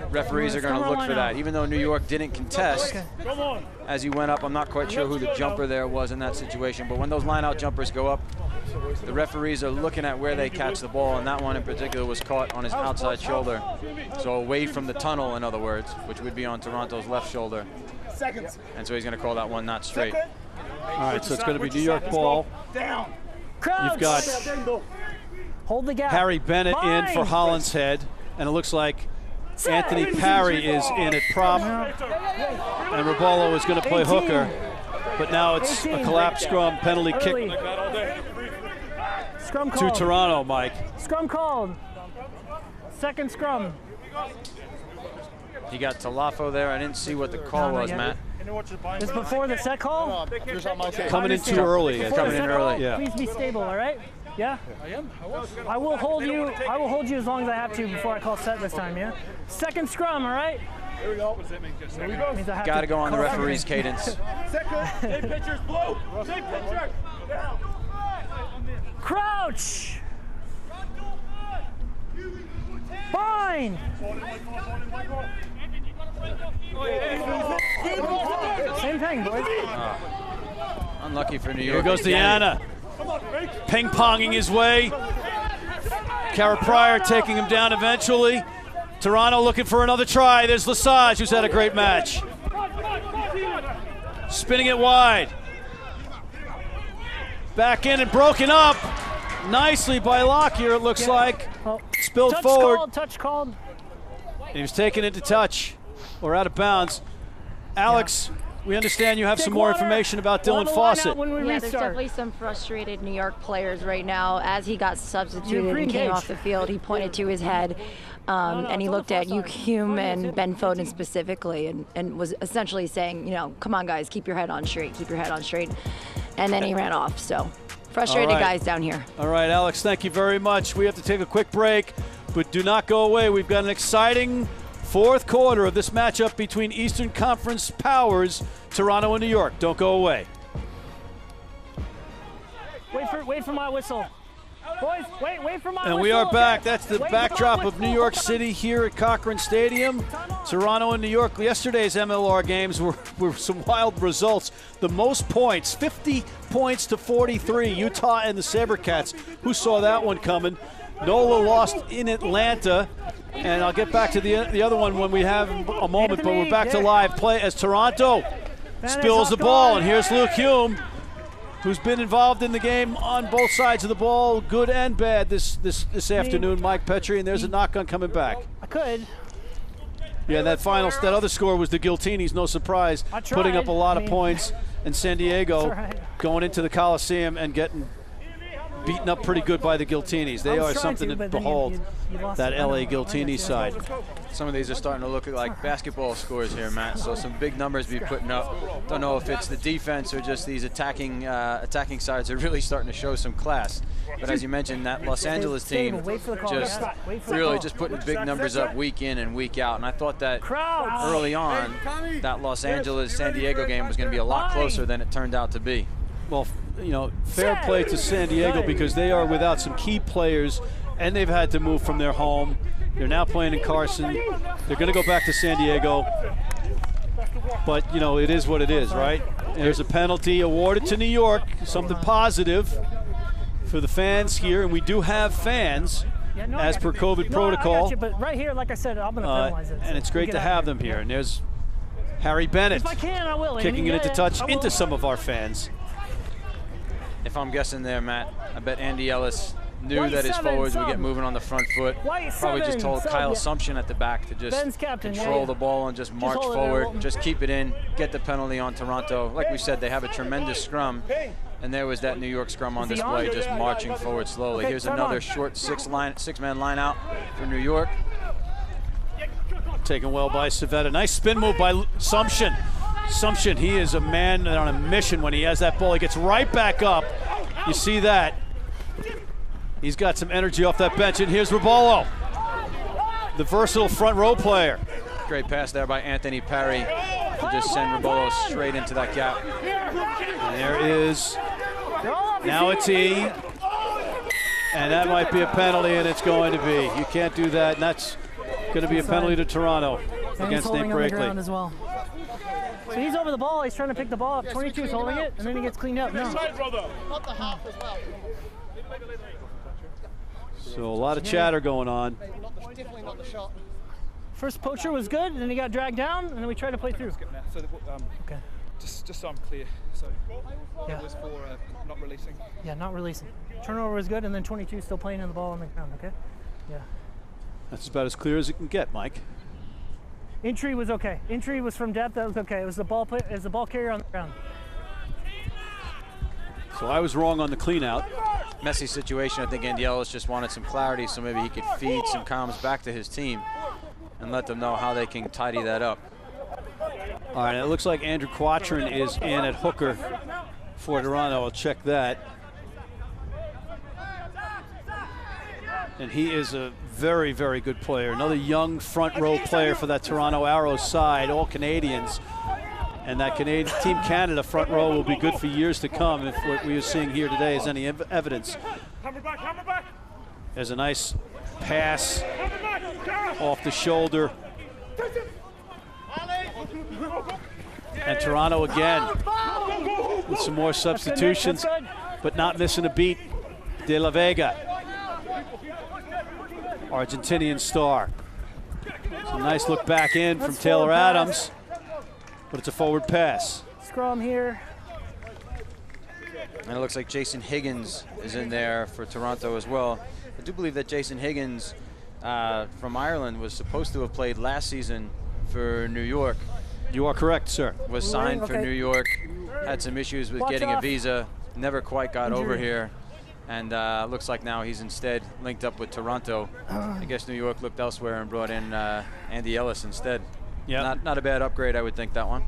Referees are going to look for that. Even though New York didn't contest as he went up, I'm not quite sure who the jumper there was in that situation. But when those line-out jumpers go up, the referees are looking at where they catch the ball, and that one in particular was caught on his outside shoulder. So away from the tunnel, in other words, which would be on Toronto's left shoulder. And so he's going to call that one not straight. All right, so it's going to be New York ball. You've got Hold the gap. Harry Bennett in for Hollinshead, and it looks like Anthony Parry is in at prop, and Raballo is going to play hooker, but now it's a collapse scrum penalty kick Scrum to called. Toronto, Mike. Scrum called. Second scrum. He got Talafo there. I didn't see what the call was, Matt. It's before the set call? Coming in too early. Coming in early. Yeah. Please be stable, all right? Yeah? I am. I will hold you as long as I have to before I call set this time, yeah? Second scrum, all right? Here we go. Here we go. Got to go on the referee's cadence. Second. Same pitchers, blue. Same pitcher. Down. Crouch! Fine! Same thing, boys. Unlucky for New Here York. goes Deanna. Ping-ponging his way. Kara Pryor taking him down eventually. Toronto looking for another try. There's Lesage, who's had a great match. Spinning it wide. Back in and broken up. Nicely by Lockyer, it looks like. Spilled forward. Touch called. And he was taken into touch or out of bounds. Alex, we understand you have some more information about Dylan Fawcett. Yeah, there's definitely some frustrated New York players right now. As he got substituted and came off the field, he pointed to his head and he looked at Luke Hume and Ben Foden specifically and was essentially saying, you know, come on guys, keep your head on straight, keep your head on straight. And then he ran off, so frustrated guys down here. All right, Alex, thank you very much. We have to take a quick break, but do not go away. We've got an exciting fourth quarter of this matchup between Eastern Conference powers, Toronto and New York. Don't go away. Wait for my whistle. Boys, wait for my whistle. And we are back. That's the backdrop of New York City here at Cochran Stadium. Toronto and New York. Yesterday's MLR games were some wild results. The most points, 50 points to 43. Utah and the SaberCats. Who saw that one coming? NOLA lost in Atlanta. And I'll get back to the other one when we have a moment, but we're back to live play as Toronto spills the ball. And here's Luke Hume, who's been involved in the game on both sides of the ball, good and bad this afternoon, Mike Petrie, and there's a knock-on coming back. I could. Yeah, that other score was the Giltinis, no surprise, putting up a lot of points, and San Diego going into the Coliseum and getting beaten up pretty good by the Giltinis. They are something to behold, that LA Giltini side. Some of these are starting to look like basketball scores here, Matt. So some big numbers be putting up. Don't know if it's the defense or just these attacking sides are really starting to show some class. But as you mentioned, that Los Angeles team just really just putting big numbers up week in and week out. And I thought that early on, that Los Angeles-San Diego game was going to be a lot closer than it turned out to be. Well, you know, fair play to San Diego because they are without some key players and they've had to move from their home. They're now playing in Carson. They're going to go back to San Diego. But, you know, it is what it is, right? There's a penalty awarded to New York, something positive for the fans here. And we do have fans as per COVID protocol. I got you, but right here, like I said, I'm going to penalize it. And it's great to have them here. And there's Harry Bennett kicking it into touch into some of our fans. If I'm guessing there, Matt, I bet Andy Ellis knew that his forwards would get moving on the front foot. Probably just told Kyle Sumption at the back to just control the ball and just march forward, just keep it in, get the penalty on Toronto. Like we said, they have a tremendous scrum, and there was that New York scrum on display, just marching forward slowly. Here's another short six-man line out for New York. Taken well by Civetta. Nice spin move by Sumption. Sumption, he is a man on a mission when he has that ball. He gets right back up. You see that. He's got some energy off that bench, and here's Ribolo, the versatile front row player. Great pass there by Anthony Parry to just send Ribolo straight into that gap. And there is, now it's E, and that might be a penalty, and it's going to be. You can't do that, and that's going to be a penalty to Toronto against Nate Brakely. As well. So he's over the ball, he's trying to pick the ball up. 22 is holding it, and then he gets cleaned up. No. So a lot of chatter going on. Definitely not the shot. First poacher was good, and then he got dragged down, and then we tried to play through. So, okay. Just so I'm clear. So it was for not releasing. Yeah, not releasing. Turnover was good, and then 22 still playing in the ball on the ground. Okay. Yeah. That's about as clear as it can get, Mike. Entry was okay. Entry was from depth. That was okay. It was the ball carrier on the ground. So I was wrong on the clean out. Messy situation. I think Andy Ellis just wanted some clarity so maybe he could feed some comms back to his team and let them know how they can tidy that up. All right, it looks like Andrew Quatrin is in at hooker for Toronto. I'll check that. And he is a very, very good player. Another young front row player for that Toronto Arrows side, all Canadians. And that Team Canada front row will be good for years to come if what we are seeing here today is any evidence. There's a nice pass off the shoulder. And Toronto again with some more substitutions, but not missing a beat. De La Vega, Argentinian star. It's a nice look back in from Taylor Adams, but it's a forward pass. Scrum here. And it looks like Jason Higgins is in there for Toronto as well. I do believe that Jason Higgins from Ireland was supposed to have played last season for New York. You are correct, sir. Was signed for New York, had some issues with getting a visa, never quite got over here. And looks like now he's instead linked up with Toronto. I guess New York looked elsewhere and brought in Andy Ellis instead. Yeah, not a bad upgrade, I would think, that one.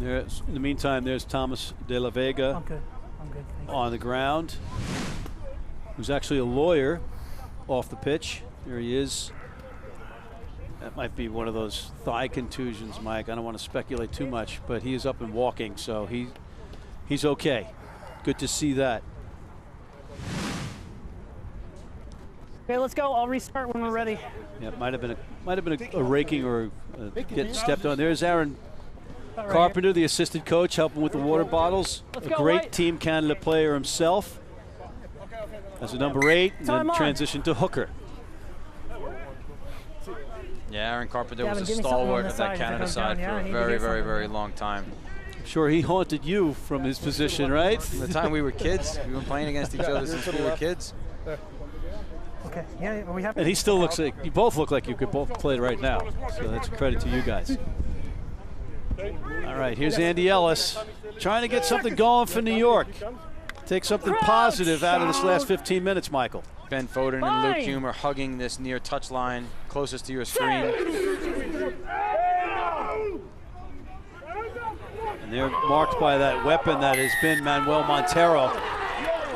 In the meantime, there's Thomas De La Vega I'm good. on the ground, who's actually a lawyer off the pitch. There he is. That might be one of those thigh contusions, Mike. I don't want to speculate too much, but he is up and walking, so he's okay. Good to see that. Okay, let's go. I'll restart when we're ready. Yeah, it might have been a raking or getting stepped on. There's Aaron Carpenter, the assistant coach, helping with the water bottles. A great Team Canada player himself. As a number 8, and then transition to hooker. Yeah, Aaron Carpenter was a stalwart of that Canada side for a very, very, very long time. I'm sure he haunted you from his position, right? From the time we were kids. We've been playing against each other since we were kids. Okay, yeah, are we happy? And he still looks like, you both look like you could both play right now. So that's a credit to you guys. All right, here's Andy Ellis trying to get something going for New York. Take something positive out of this last 15 minutes, Michael. Ben Foden and Luke Hume are hugging this near touch line closest to your screen. And they're marked by that weapon that has been Manuel Montero.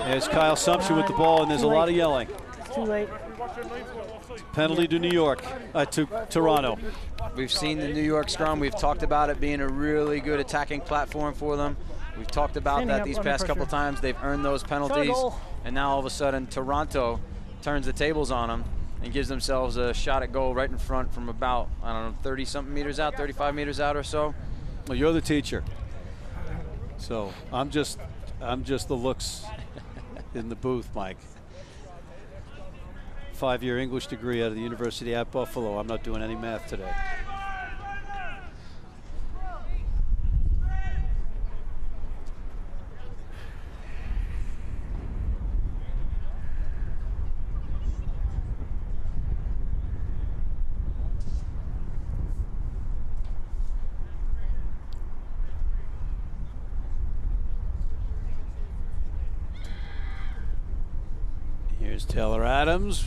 There's Kyle Sumption with the ball, and there's a lot of yelling. Too late. Penalty to New York, to Toronto. We've seen the New York scrum. We've talked about it being a really good attacking platform for them. We've talked about that these past couple times. They've earned those penalties. And now all of a sudden, Toronto turns the tables on them and gives themselves a shot at goal right in front from about, I don't know, 30-something meters out, 35 meters out or so. Well, you're the teacher. So I'm just the looks in the booth, Mike. 5-year English degree out of the University at Buffalo. I'm not doing any math today. Here's Taylor Adams.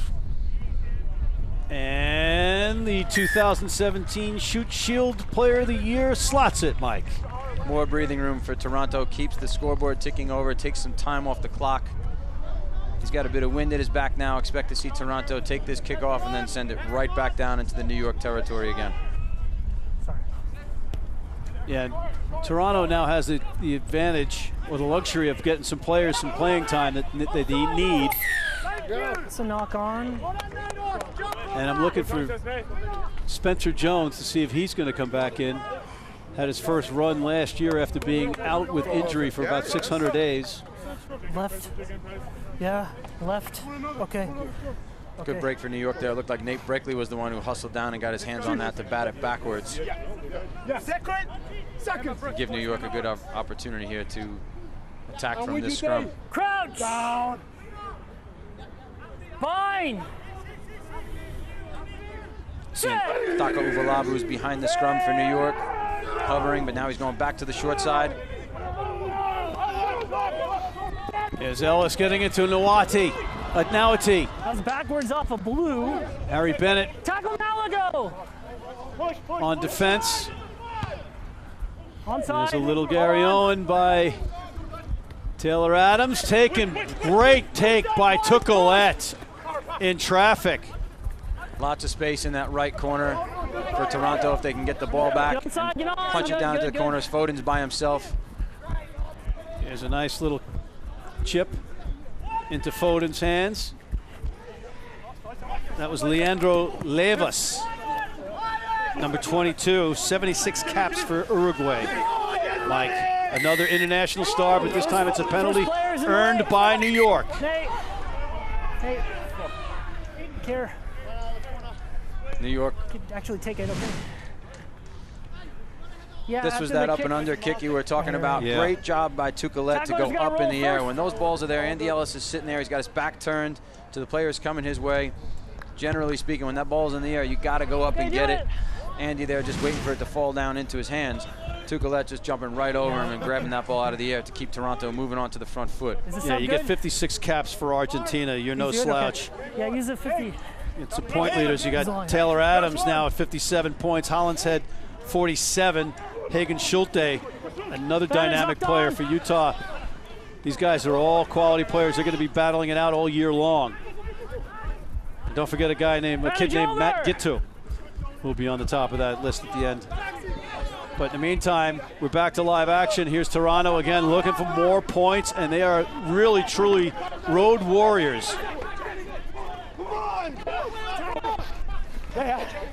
And the 2017 Shoot Shield Player of the Year slots it, Mike. More breathing room for Toronto, keeps the scoreboard ticking over, takes some time off the clock. He's got a bit of wind at his back now. Expect to see Toronto take this kickoff and then send it right back down into the New York territory again. Sorry. Yeah, Toronto now has the advantage or the luxury of getting some players some playing time that they need. It's a knock on. And I'm looking for Spencer Jones to see if he's going to come back in. Had his first run last year after being out with injury for about 600 days. Left. Yeah, left. Okay. Good break for New York there. It looked like Nate Breckley was the one who hustled down and got his hands on that to bat it backwards. Give New York a good opportunity here to attack from this scrum. Crouch! Down. Fine! Seeing Taka Uvalavu is behind the scrum for New York, hovering, but now he's going back to the short side. Here's Ellis getting into Nawati. Nawati. That was backwards off of blue. Harry Bennett. Tackle Malago! On defense. Onside. There's a little Gary Owen by Taylor Adams. Taken. Great take by Tucolette in traffic. Lots of space in that right corner for Toronto if they can get the ball back. Punch it down into the corners. Foden's by himself. Here's a nice little chip into Foden's hands. That was Leandro Levas, number 22, 76 caps for Uruguay. Mike, another international star, but this time it's a penalty earned by New York. Hey, care. New York. Could actually take it, okay. Yeah, this was that up and under kick you were talking about. Yeah. Great job by Tucolette to go up in the air. When those balls are there, Andy Ellis is sitting there. He's got his back turned to the players coming his way. Generally speaking, when that ball's in the air, you got to go up and get it. Andy there just waiting for it to fall down into his hands. Tucolette just jumping right over him and grabbing that ball out of the air to keep Toronto moving on to the front foot. Yeah, you get 56 caps for Argentina. You're no slouch. Okay. Yeah, use the 50. It's the point leaders. You got Taylor Adams now at 57 points. Hollinshead 47. Hagen Schulte, another dynamic player for Utah. These guys are all quality players. They're going to be battling it out all year long. And don't forget a kid named Matt Gitu, who will be on the top of that list at the end. But in the meantime, we're back to live action. Here's Toronto again looking for more points, and they are really, truly road warriors.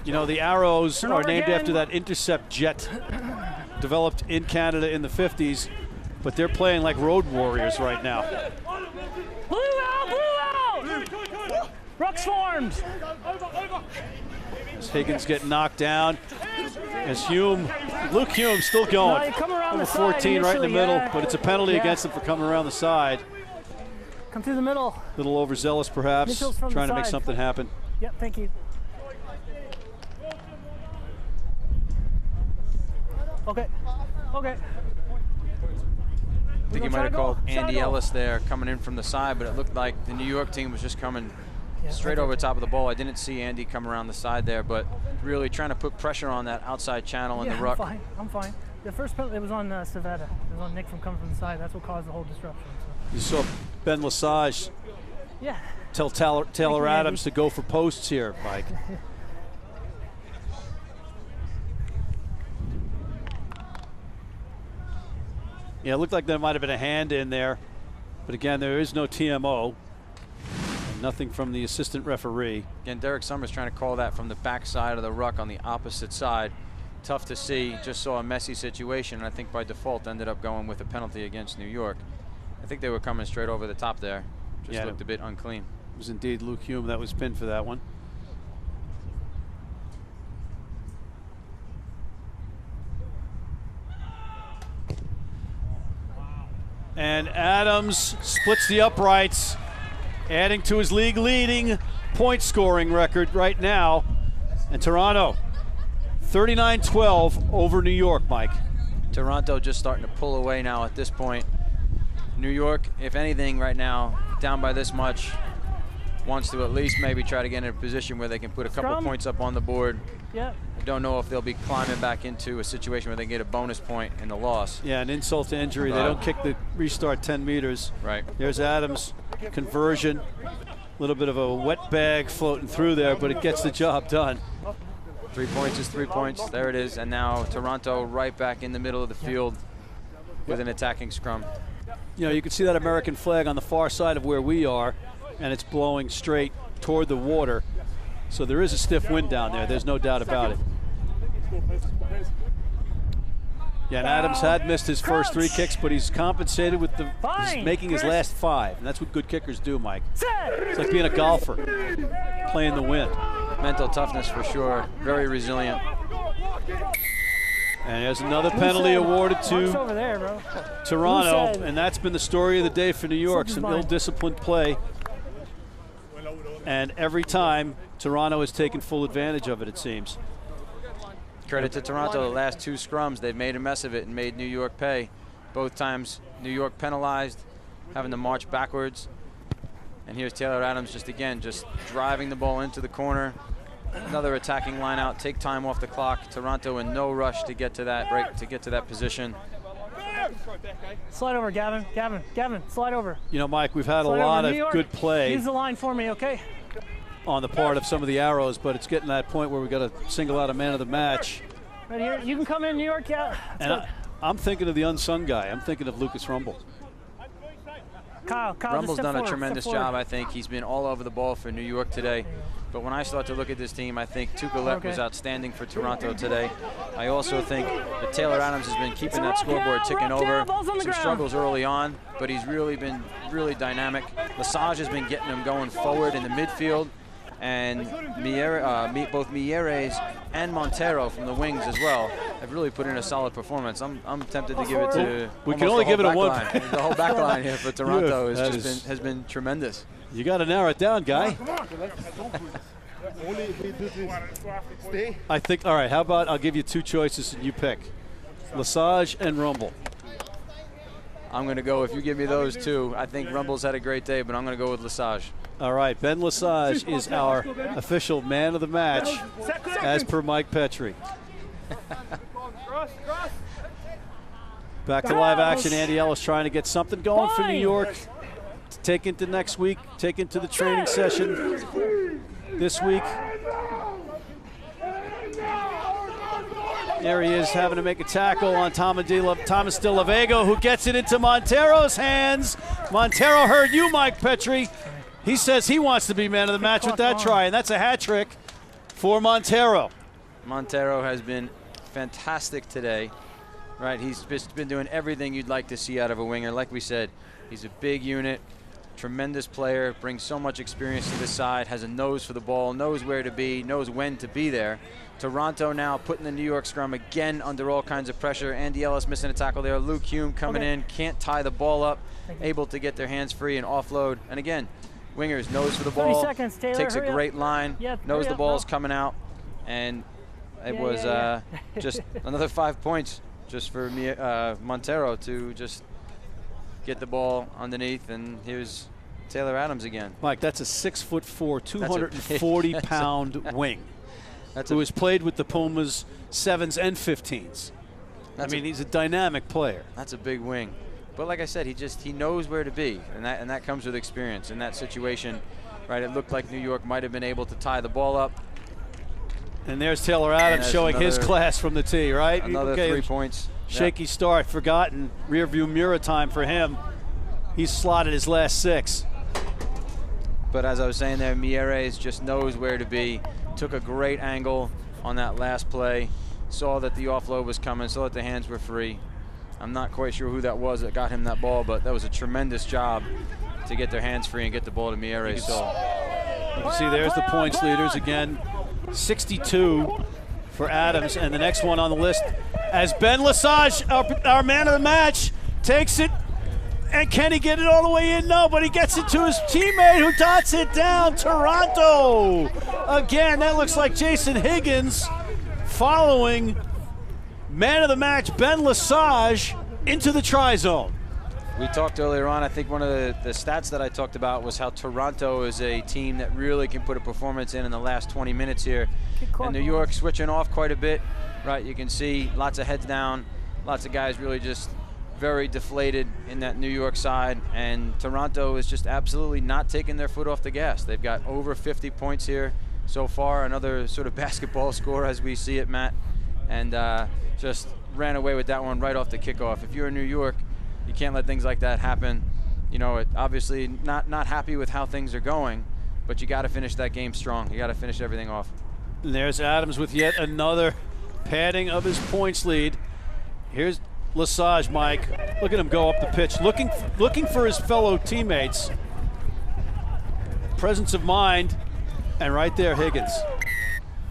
You know, the Arrows are named after that intercept jet developed in Canada in the 50s, but they're playing like road warriors right now. Blue out! Ruck's formed. As Higgins getting knocked down. As Luke Hume still going. Number 14 right in the middle, but it's a penalty against him for coming around the side. Come through the middle. A little overzealous perhaps, trying to make something happen. Yep, thank you. Okay. I think he might have called Andy Ellis there coming in from the side, but it looked like the New York team was just coming straight over the top of the ball. I didn't see Andy come around the side there, but really trying to put pressure on that outside channel in the ruck. I'm fine. The first penalty, it was on Savetta. It was on Nick from coming from the side. That's what caused the whole disruption. So. You saw Ben Lesage tell Taylor Adams to go for posts here, Mike. Yeah, it looked like there might have been a hand in there. But again, there is no TMO. And nothing from the assistant referee. Again, Derek Summers trying to call that from the back side of the ruck on the opposite side. Tough to see. Just saw a messy situation, and I think by default ended up going with a penalty against New York. I think they were coming straight over the top there. Just looked a bit unclean. It was indeed Luke Hume that was pinned for that one. And Adams splits the uprights, adding to his league-leading point scoring record right now. And Toronto, 39-12 over New York, Mike. Toronto just starting to pull away now at this point. New York, if anything right now, down by this much, wants to at least maybe try to get in a position where they can put a couple points up on the board. Yeah. I don't know if they'll be climbing back into a situation where they can get a bonus point in the loss. Yeah, an insult to injury. They don't kick the restart 10 meters. Right. There's Adams' conversion. A little bit of a wet bag floating through there, but it gets the job done. 3 points is 3 points. There it is. And now Toronto right back in the middle of the field with an attacking scrum. You know, you can see that American flag on the far side of where we are, and it's blowing straight toward the water. So there is a stiff wind down there. There's no doubt about it. Yeah, and Adams had missed his first 3 kicks, but he's compensated with he's making his last 5, and that's what good kickers do, Mike. It's like being a golfer, playing the wind. Mental toughness for sure, very resilient. And there's another penalty awarded to Toronto, and that's been the story of the day for New York, some ill-disciplined play. And every time, Toronto has taken full advantage of it, it seems. Credit to Toronto, the last 2 scrums, they've made a mess of it and made New York pay. Both times, New York penalized, having to march backwards. And here's Taylor Adams just driving the ball into the corner. Another attacking line out, take time off the clock. Toronto in no rush to get to that break, to get to that position. Slide over, Gavin. Gavin, slide over. You know, Mike, we've had a lot of good play. Use the line for me, okay? On the part of some of the Arrows, but it's getting to that point where we've got to single out a man of the match. Right here, you can come in, New York, yeah. And I'm thinking of the unsung guy. I'm thinking of Lucas Rumble. Kyle, Rumble's done a tremendous job, I think. He's been all over the ball for New York today. But when I start to look at this team, I think Tukulek was outstanding for Toronto today. I also think that Taylor Adams has been keeping that scoreboard ticking over. Some struggles early on, but he's really been dynamic. Lesage has been getting him going forward in the midfield. And both Mieres and Montero from the wings as well have really put in a solid performance. I'm tempted to give it to we can only give it a 1. The whole back line here for Toronto has been tremendous. You got to narrow it down, guy. I think, all right, how about I'll give you 2 choices and you pick. Lesage and Rumble. I'm going to go, if you give me those 2, I think Rumble's had a great day, but I'm going to go with Lesage. All right, Ben Lesage is our official man of the match, as per Mike Petrie. Back to live action. Andy Ellis trying to get something going for New York to take into next week, take into the training session this week. There he is, having to make a tackle on Thomas De La Vega, who gets it into Montero's hands. Montero heard you, Mike Petrie. He says he wants to be man of the match with that try, and that's a hat trick for Montero. Montero has been fantastic today, right? He's just been doing everything you'd like to see out of a winger. Like we said, he's a big unit, tremendous player, brings so much experience to the side, has a nose for the ball, knows where to be, knows when to be there. Toronto now putting the New York scrum again under all kinds of pressure. Andy Ellis missing a tackle there. Luke Hume coming in, can't tie the ball up, able to get their hands free and offload. And again, wingers, nose for the ball, takes a great line, knows the ball's coming out, and it was just another 5 points just for Montero to just get the ball underneath, and here's Taylor Adams again. Mike, that's a 6'4", 240-pound wing who has played with the Pumas 7s and 15s. I mean, he's a dynamic player. That's a big wing. But like I said, he knows where to be, and that comes with experience. In that situation, right, it looked like New York might have been able to tie the ball up. And there's Taylor Adams showing his class from the tee, right? Another 3 points. Shaky start, forgotten. Rear view mirror time for him. He's slotted his last 6. But as I was saying there, Mieres just knows where to be. Took a great angle on that last play. Saw that the offload was coming, saw that the hands were free. I'm not quite sure who that was that got him that ball, but that was a tremendous job to get their hands free and get the ball to Mieres. So you can see there's the points leaders again. 62 for Adams, and the next one on the list as Ben Lesage, our man of the match, takes it. And can he get it all the way in? No, but he gets it to his teammate who dots it down. Toronto. Again, that looks like Jason Higgins following man of the match Ben Lesage into the try zone. We talked earlier on, I think one of the stats that I talked about was how Toronto is a team that really can put a performance in the last 20 minutes here. And New York switching off quite a bit, right? You can see lots of heads down, lots of guys really just very deflated in that New York side, and Toronto is just absolutely not taking their foot off the gas. They've got over 50 points here so far, another sort of basketball score as we see it, Matt, and just ran away with that one right off the kickoff. If you're in New York, you can't let things like that happen. You know, obviously not happy with how things are going, but you got to finish that game strong. You got to finish everything off. And there's Adams with yet another padding of his points lead. Here's Lesage, Mike. Look at him go up the pitch, looking for his fellow teammates. Presence of mind, and right there, Higgins.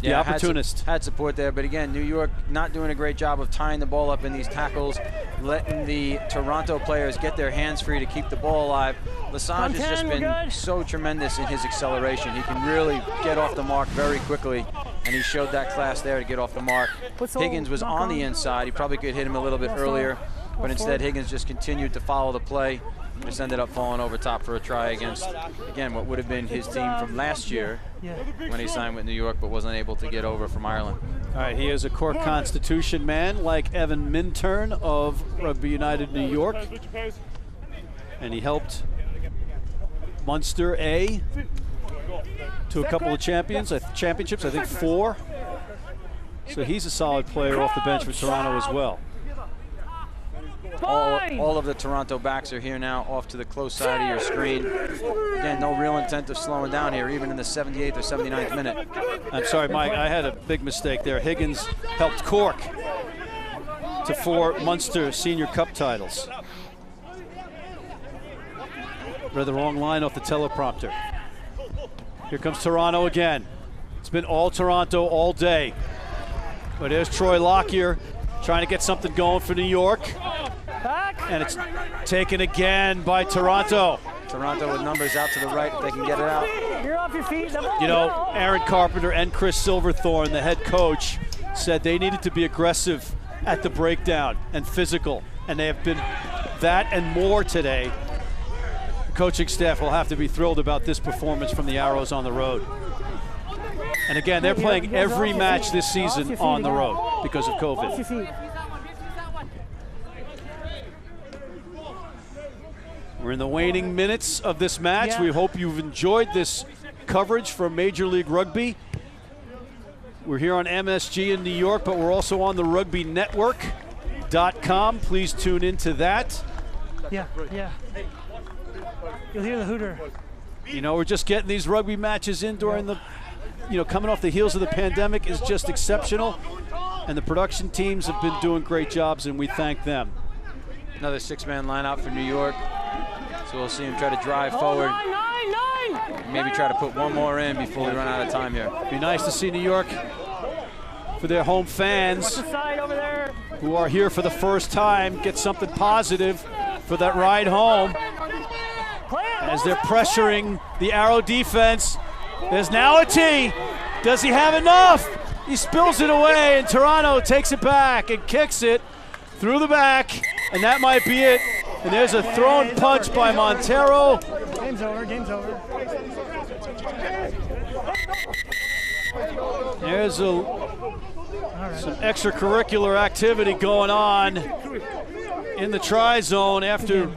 The opportunist. Had support there, but again, New York not doing a great job of tying the ball up in these tackles, letting the Toronto players get their hands free to keep the ball alive. Lesage has just been so tremendous in his acceleration. He can really get off the mark very quickly, and he showed that class there to get off the mark. Higgins was on the inside. He probably could hit him a little bit earlier, but instead Higgins just continued to follow the play. Just ended up falling over top for a try against, again, what would have been his team from last year when he signed with New York, but wasn't able to get over from Ireland. All right, he is a core Constitution man like Evan Minturn of Rugby United New York. And he helped Munster A to a couple of championships, I think 4. So he's a solid player off the bench for Toronto as well. All of the Toronto backs are here now off to the close side of your screen. Again, no real intent of slowing down here, even in the 78th or 79th minute. I'm sorry, Mike, I had a big mistake there. Higgins helped Cork to 4 Munster Senior Cup titles. Read the wrong line off the teleprompter. Here comes Toronto again. It's been all Toronto all day. But there's Troy Lockyer trying to get something going for New York. And it's taken again by Toronto. Toronto with numbers out to the right, if they can get it out. You're off your feet. You know, Aaron Carpenter and Chris Silverthorne, the head coach, said they needed to be aggressive at the breakdown and physical. And they have been that and more today. The coaching staff will have to be thrilled about this performance from the Arrows on the road. And again, they're playing every match this season on the road because of COVID. We're in the waning minutes of this match. We hope you've enjoyed this coverage from Major League Rugby. We're here on MSG in New York, but we're also on the rugbynetwork.com. Please tune into that. Yeah. You'll hear the hooter. You know, we're just getting these rugby matches in during the, coming off the heels of the pandemic is just exceptional. And the production teams have been doing great jobs, and we thank them. Another 6-man lineup for New York. So we'll see him try to drive forward. Maybe try to put one more in before we run out of time here. Be nice to see New York, for their home fans who are here for the first time, get something positive for that ride home. As they're pressuring the Arrow defense, there's now a tee. Does he have enough? He spills it away, and Toronto takes it back and kicks it through the back, and that might be it. And there's a thrown punch by Montero. Game's over. There's some extracurricular activity going on in the tri-zone after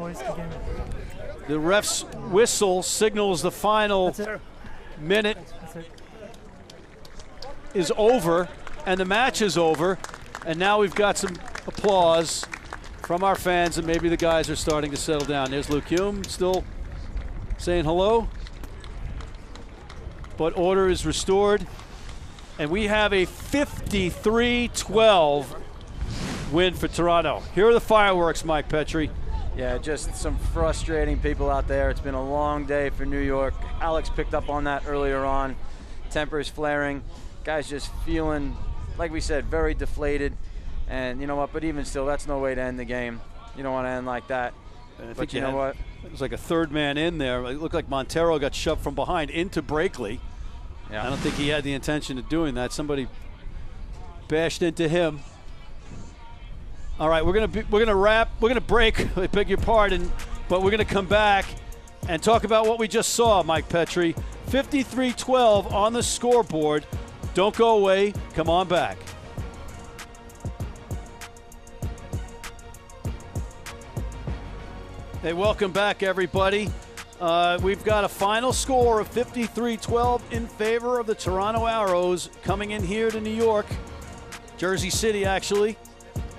the ref's whistle signals the final minute is over and the match is over. And now we've got some applause from our fans, and maybe the guys are starting to settle down. There's Luke Hume still saying hello. But order is restored. And we have a 53-12 win for Toronto. Here are the fireworks, Mike Petrie. Yeah, just some frustrating people out there. It's been a long day for New York. Alex picked up on that earlier on. Tempers flaring. Guys just feeling, like we said, very deflated. And you know what, but even still, that's no way to end the game. You don't want to end like that. But you know what? It was like a third man in there. It looked like Montero got shoved from behind into Brakely. Yeah. I don't think he had the intention of doing that. Somebody bashed into him. All right, we're gonna wrap. We're gonna break. I beg your pardon, but we're gonna come back and talk about what we just saw, Mike Petrie. 53-12 on the scoreboard. Don't go away. Come on back. Hey, welcome back, everybody. We've got a final score of 53-12 in favor of the Toronto Arrows coming in here to New York, Jersey City, actually.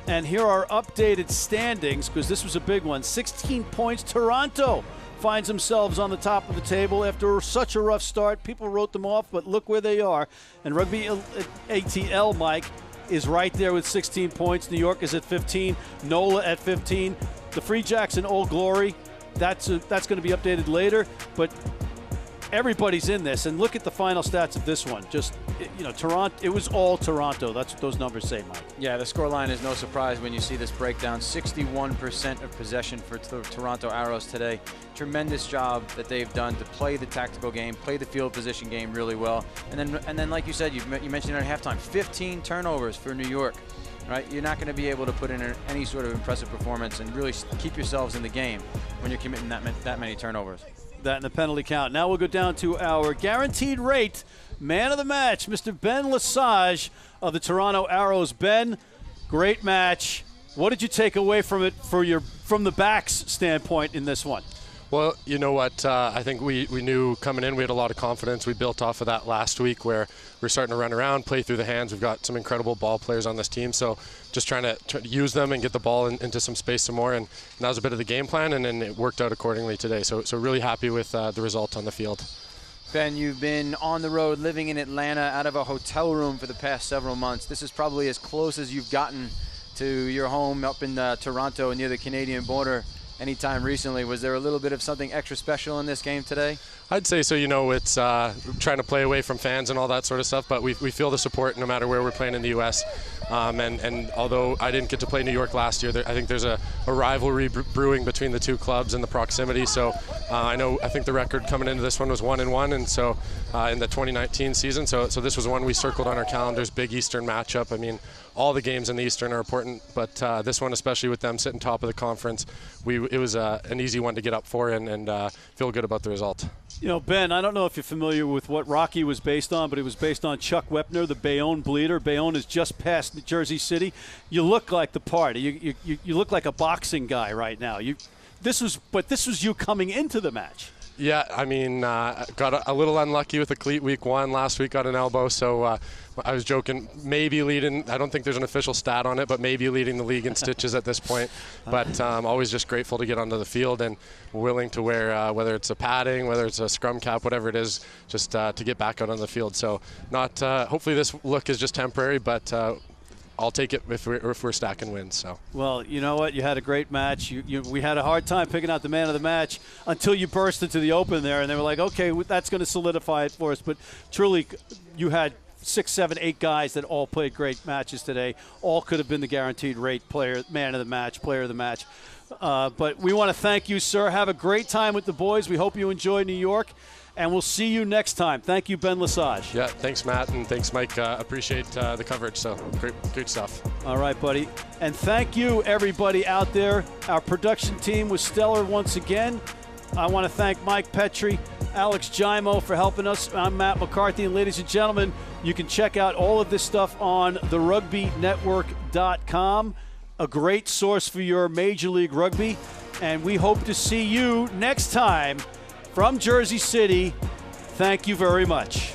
And here are updated standings, because this was a big one. 16 points. Toronto finds themselves on the top of the table after such a rough start. People wrote them off, but look where they are. And Rugby ATL, Mike, is right there with 16 points. New York is at 15. NOLA at 15. The Free Jacks in Old Glory, that's going to be updated later. But everybody's in this. And look at the final stats of this one. Just, Toronto, it was all Toronto. That's what those numbers say, Mike. Yeah, the scoreline is no surprise when you see this breakdown. 61% of possession for the Toronto Arrows today. Tremendous job that they've done to play the tactical game, play the field position game really well. And then like you said, you mentioned it at halftime, 15 turnovers for New York. Right, you're not going to be able to put in any sort of impressive performance and really keep yourselves in the game when you're committing that many turnovers. That in the penalty count. Now we'll go down to our guaranteed rate man of the match, Mr. Ben Lesage of the Toronto Arrows. Ben, great match. What did you take away from it from the back's standpoint in this one? Well, you know what, I think we knew coming in, we had a lot of confidence. We built off of that last week where we're starting to run around, play through the hands. We've got some incredible ball players on this team, so just trying to use them and get the ball into some space some more, and that was a bit of the game plan, and then it worked out accordingly today. So really happy with the result on the field. Ben, you've been on the road living in Atlanta out of a hotel room for the past several months. This is probably as close as you've gotten to your home up in Toronto near the Canadian border anytime recently. Was there a little bit of something extra special in this game today? I'd say so. It's trying to play away from fans and all that sort of stuff, but we feel the support no matter where we're playing in the U.S. And although I didn't get to play New York last year, I think there's a rivalry brewing between the two clubs and the proximity. So I think the record coming into this one was 1-1, and so in the 2019 season. So this was one we circled on our calendars. Big Eastern matchup. I mean, all the games in the Eastern are important, but this one, especially with them sitting top of the conference, it was an easy one to get up for, and feel good about the result. Ben, I don't know if you're familiar with what Rocky was based on, but it was based on Chuck Wepner, the Bayonne bleeder. Bayonne is just past Jersey City. You look like the part. You look like a boxing guy right now. This was you coming into the match. Yeah, I mean, got a little unlucky with the cleat week one. Last week got an elbow, so I was joking, maybe leading, I don't think there's an official stat on it, but maybe leading the league in stitches at this point. But always just grateful to get onto the field and willing to wear, whether it's a padding, whether it's a scrum cap, whatever it is, just to get back out on the field. So not, hopefully this look is just temporary, but I'll take it if we're stacking wins. So. Well, you know what? You had a great match. We had a hard time picking out the man of the match until you burst into the open there, and they were like, okay, that's going to solidify it for us. But truly, you had 6, 7, 8 guys that all played great matches today. All could have been the guaranteed rate player, man of the match, player of the match. But we want to thank you, sir. Have a great time with the boys. We hope you enjoy New York. And we'll see you next time. Thank you, Ben Lesage. Yeah, thanks, Matt, and thanks, Mike. Appreciate the coverage. So great stuff. All right, buddy. And thank you, everybody out there. Our production team was stellar once again. I want to thank Mike Petrie, Alex Gimo for helping us. I'm Matt McCarthy, and ladies and gentlemen, you can check out all of this stuff on therugbynetwork.com, a great source for your Major League Rugby. And we hope to see you next time from Jersey City. Thank you very much.